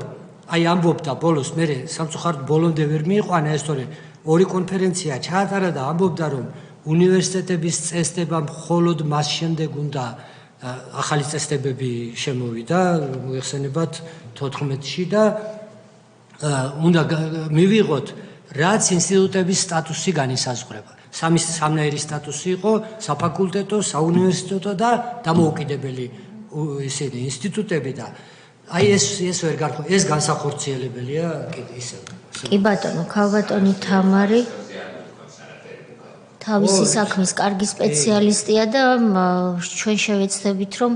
აი ამბობდა ბოლოს, მე სამწუხაროდ ბოლომდე ვერ მიიყვანა ეს თორე ორი კონფერენცია ჩაატარა და ამბობდა, რომ უნივერსიტეტების წესდება მხოლოდ მას შემდეგ უნდა ახალი წესდებები შემოვიდა, მოიხსენებათ 14-ში და უნდა მივიღოთ რაც ინსტიტუტების სტატუსი განისაზღვრება. სამნაირი სტატუსი იყო საფაკულტეტო, საუნივერსიტეტო და დამოუკიდებელი ისინი ინსტიტუტები და აი ეს ვერ გარკვეულ, ეს განსახორციელებელია კიდე ისე. კი ბატონო, ქალბატონი თამარი თავისი საქმის კარგი სპეციალისტია და ჩვენ შევეცდებით რომ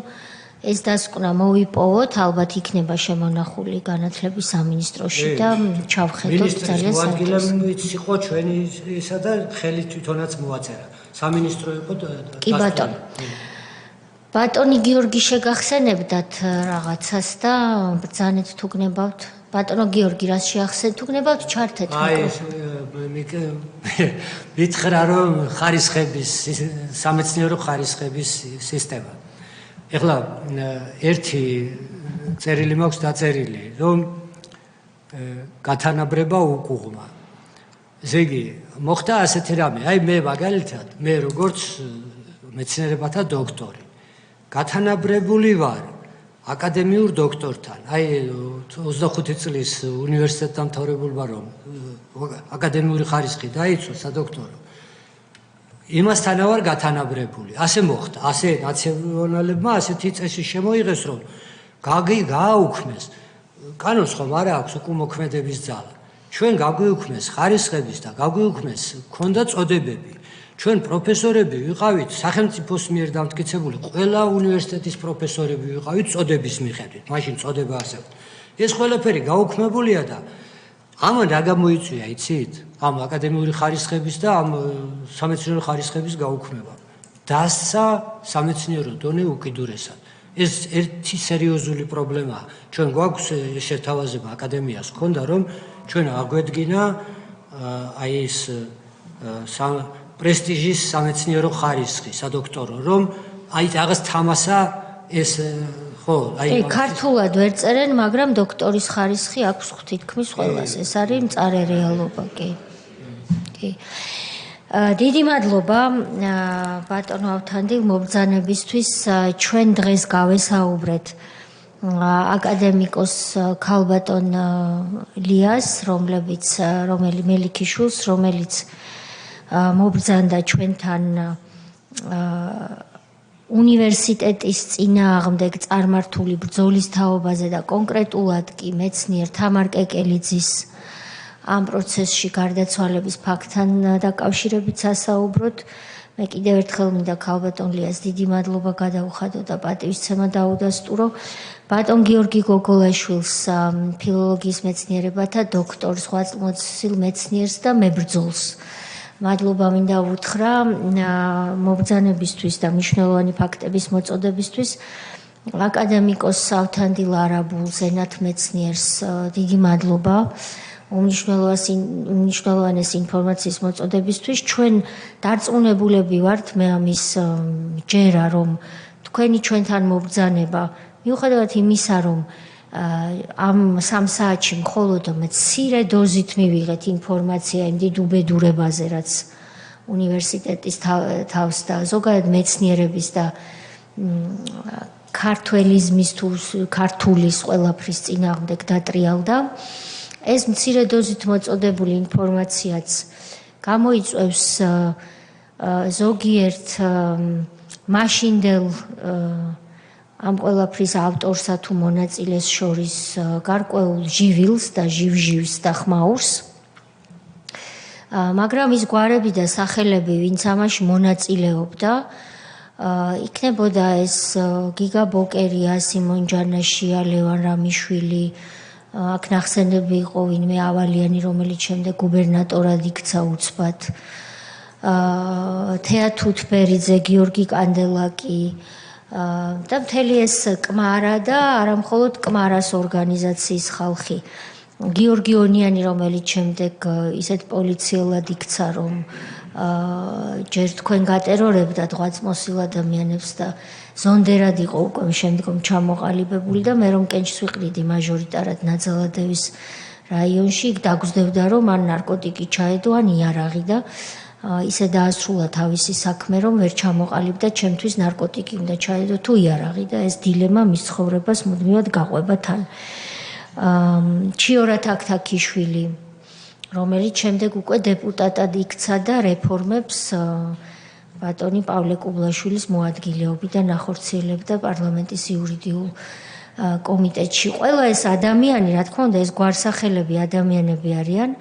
ეს დასკვნა მოვიპოვოთ, ალბათ იქნება შემონახული განათლების სამინისტროში და ჩავხედოთ ძალიან საინტერესო. მინისტრიც იყო ჩვენი ისა და ხელი თვითონაც მოაწერა. სამინისტრო იყო კი ბატონო. ბატონი გიორგი შეგახსენებდათ რაღაცას და ბრძანეთ თუ გნებავთ. ბატონო გიორგი რას შეახსენეთ თუ გნებავთ ჩართეთ მითხრა რომ ხარისხების სამეცნიერო ხარისხების სისტემა. ეხლა ერთი წერილი მაქვს დაწერილი, რომ გათანაბრება უკუღმა. ესე იგი, მოხდა ასეთი რამე, აი მე მაგალითად, მე როგორც მეცნიერებათა დოქტორი, გათანაბრებული ვარ აკადემიურ დოქტორთან. აი 25 წლის უნივერსიტეტ დამთავრებულმა რომ აკადემიური ხარისხი დაიცვა სადოქტორო. იმასთან ვარ გათანაბრებული. ასე მოხდა. ასე ნაციონალებმა ასეთი წესი შემოიღეს, რომ გააუქმეს. კანონს ხომ არა აქვს უკმოქმედების ძალა. ჩვენ გაგვიუქმეს ხარისხების და გაგვიუქმეს ქონდა წოდებები. ჩვენ პროფესორები ვიყავით სახელმწიფოს მიერ დამტკიცებული, ყველა უნივერსიტეტის პროფესორები ვიყავით წოდების მიხედვით. მაშინ წოდება არსებობდა. ეს ყველაფერი გაუქმებულია და ამან რა გამოიწვია, იცით? ამ აკადემიური ხარისხების და ამ სამეცნიერო ხარისხების გაუქმება. დასცა სამეცნიერო დონე უკიდურესად. ეს ერთი სერიოზული პრობლემაა. ჩვენ გვაქვს შეთავაზება აკადემიას ქონდა, რომ ჩვენ აგვედგინა აი ეს პრესტიჟის სამეცნიერო ხარისხი, სადოქტორო, რომ აი რაღაც თამასა ეს ხო, აი ქართულად ვერ წერენ, მაგრამ დოქტორის ხარისხი აქვს ღვთითქმის ყველას. ეს არის მწარე რეალობა, კი. კი. დიდი მადლობა ბატონო ავთანდილ მობრძანებისთვის. ჩვენ დღეს გავესაუბრეთ აკადემიკოს ქალბატონ ლიას, რომელი მელიქიშვილს, რომელიც მობრძანდა ჩვენთან უნივერსიტეტის წინააღმდეგ წარმართული ბრძოლის თაობაზე და კონკრეტულად კი მეცნიერ თამარ კეკელიძის ამ პროცესში გარდაცვალების ფაქტთან დაკავშირებით სასაუბროთ. მე კიდევ ერთხელ მინდა ქალბატონ ლიას დიდი მადლობა გადავუხადო და პატივისცემა დაუდასტურო ბატონ გიორგი გოგოლაშვილს ფილოლოგიის მეცნიერებათა დოქტორს, ღვაწლმოსილ მეცნიერს და მებრძოლს. მადლობა მინდა უთხრა მობრძანებისთვის და მნიშვნელოვანი ფაქტების მოწოდებისთვის. აკადემიკოს ავთანდილ არაბულს, ენათმეცნიერს დიდი მადლობა უმნიშვნელოვანეს ინფორმაციის მოწოდებისთვის. ჩვენ დარწმუნებულები ვართ მე ამის ჯერა, რომ თქვენი ჩვენთან მობრძანება მიუხედავად იმისა, რომ ამ 3 საათში მხოლოდ მცირე დოზით მივიღეთ ინფორმაცია იმ დიდ უბედურებაზე, რაც უნივერსიტეტის თავს და ზოგადად მეცნიერების და ქართველიზმის თუ ქართულის ყველაფრის წინააღმდეგ დატრიალდა. ეს მცირე დოზით მოწოდებული ინფორმაციაც გამოიწვევს ზოგიერთ მაშინდელ ამ ყველაფრის ავტორსა თუ მონაწილეს შორის გარკვეულ ჟივილს და ჟივჟივს და ხმაურს. მაგრამ ის გვარები და სახელები, ვინც ამაში მონაწილეობდა, იქნებოდა ეს გიგა ბოკერია, სიმონ ჯანაშია, ლევან რამიშვილი, აქ ნახსენები იყო ვინმე ავალიანი, რომელიც შემდეგ გუბერნატორად იქცა უცბად. თეა თუთბერიძე, გიორგი კანდელაკი და მთელი ეს კმარა და არა მხოლოდ კმარას ორგანიზაციის ხალხი. გიორგი ონიანი, რომელიც შემდეგ ისეთ პოლიციელად იქცა, რომ ჯერ თქვენ გატერორებდათ ღვაწლმოსილ ადამიანებს და ზონდერად იყო უკვე შემდგომ ჩამოყალიბებული და მე რომ კენჭს ვიყრიდი მაჟორიტარად ნაძალადევის რაიონში, იქ დაგვსდებდა, რომ მან ნარკოტიკი ჩაედო ან იარაღი და ისე დაასრულა თავისი საქმე, რომ ვერ ჩამოყალიბდა, ჩემთვის ნარკოტიკი უნდა ჩაედო თუ იარაღი და ეს დილემა მის ცხოვრებას მუდმივად გაყვება თან. ჩიორა თაქთაქიშვილი, რომელიც შემდეგ უკვე დეპუტატად იქცა და რეფორმებს ბატონი პავლე კუბლაშვილის მოადგილეობიდან ახორციელებდა პარლამენტის იურიდიულ კომიტეტში. ყველა ეს ადამიანი, რა თქმა უნდა, ეს გვარსახელები ადამიანები არიან,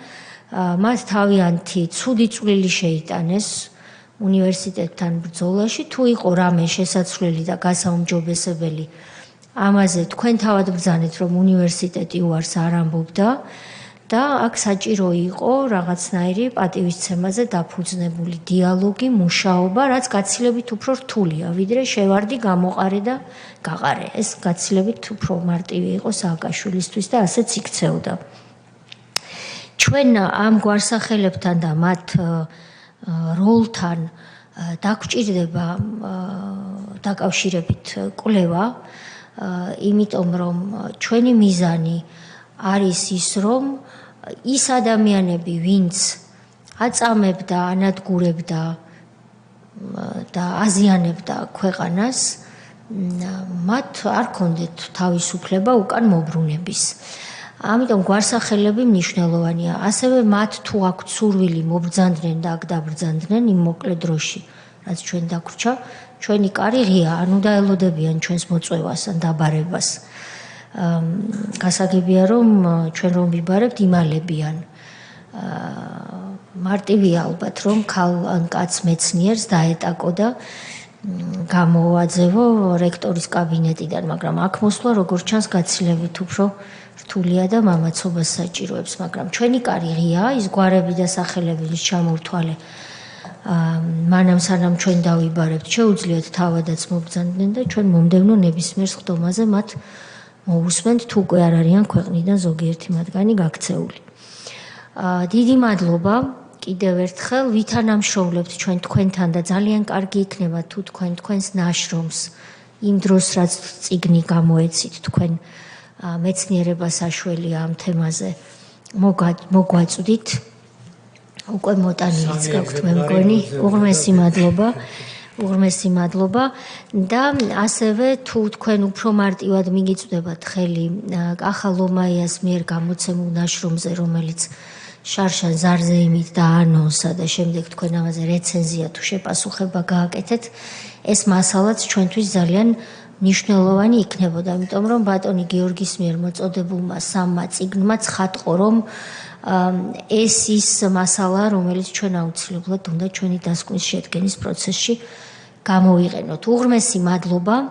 მათ თავიანთი ცუდი წვლილი შეიტანეს უნივერსიტეტთან ბრძოლაში, თუ იყო რამე შესაძლებელი და გასაუმჯობესებელი. ამაზე თქვენ თავად ბრძანეთ, რომ უნივერსიტეტი უარს არ ამბობდა და აქ საჭირო იყო რაღაცნაირი პატივისცემაზე დაფუძნებული დიალოგი, მუშაობა, რაც გაცილებით უფრო რთულია, ვიდრე შევარდი, გამოყარე და გაყარე. ეს გაცილებით უფრო მარტივი იყო სააკაშვილისთვის და ასეც იქცეოდა. ჩვენ ამ გვარსახელებთან და მათ როლთან დაგვჭირდება დაკავშირებით კვლევა, იმიტომ რომ ჩვენი მიზანი არის ის, რომ ის ადამიანები, ვინც აწამებდა, ანადგურებდა და აზიანებდა ქვეყანას, მათ არ ქონდეთ თავისუფლება უკან მობრუნების. ამიტომ გვარსახელები მნიშვნელოვანია. ასევე მათ თუ აქვთ სურვილი მობრძანდნენ და აქ დაბრძანდნენ იმ მოკლე დროში, რაც ჩვენ დაგვრჩა, ჩვენი კარი ღია, ანუ დაელოდებიან ჩვენს მოწვევას ან დაბარებას. გასაგებია, რომ ჩვენ რომ ვიბარებთ, იმალებიან. მარტივია ალბათ, რომ ქალ ან კაც მეცნიერს დაეტაკო და გამოაძევო რექტორის კაბინეტიდან, მაგრამ აქ მოსვლა როგორც ჩანს გაცილებით უფრო რთულია და მამაცობას საჭიროებს, მაგრამ ჩვენი კარი ღია, ის გვარები და სახელები, რის ჩამორთვალე მანამ სანამ ჩვენ დავიბარებთ, შეუძლიათ თავადაც მობრძანდნენ და ჩვენ მომდევნო ნებისმიერ სხდომაზე მათ მოусმენთ, თუ უკვე არ არიან ქვეყნიდან ზოგიერთი მათგანი გაქცეული. დიდი მადლობა კიდევ ერთხელ ვითანამშრომლებთ ჩვენ თქვენთან და ძალიან კარგი იქნება თუ თქვენ თქვენს ნაშრომს იმ დროს რაც წიგნი გამოეცით თქვენ მეცნიერება საშველია ამ თემაზე მოგვაწვდით უკვე მოტანილიც გაქვთ მე მგონი უღრმესი მადლობა და ასევე თუ თქვენ უფრო მარტივად მიგიწვდებათ ხელი კახა ლომაიას მიერ გამოცემულ ნაშრომზე რომელიც შარშან ზარზეიმით და ანონსა და შემდეგ თქვენ ამაზე რეცენზია თუ შეპასუხება გააკეთეთ ეს მასალაც ჩვენთვის ძალიან ნიშნულოვანი იქნებოდა, იმიტომ რომ ბატონი გიორგის მიერ მოწოდებულმა სამმა წიგნმა ცხადყო, რომ ეს ის მასალა, რომელიც ჩვენ აუცილებლად უნდა ჩვენი დასკვნის შედგენის პროცესში გამოვიყენოთ. უღრმესი მადლობა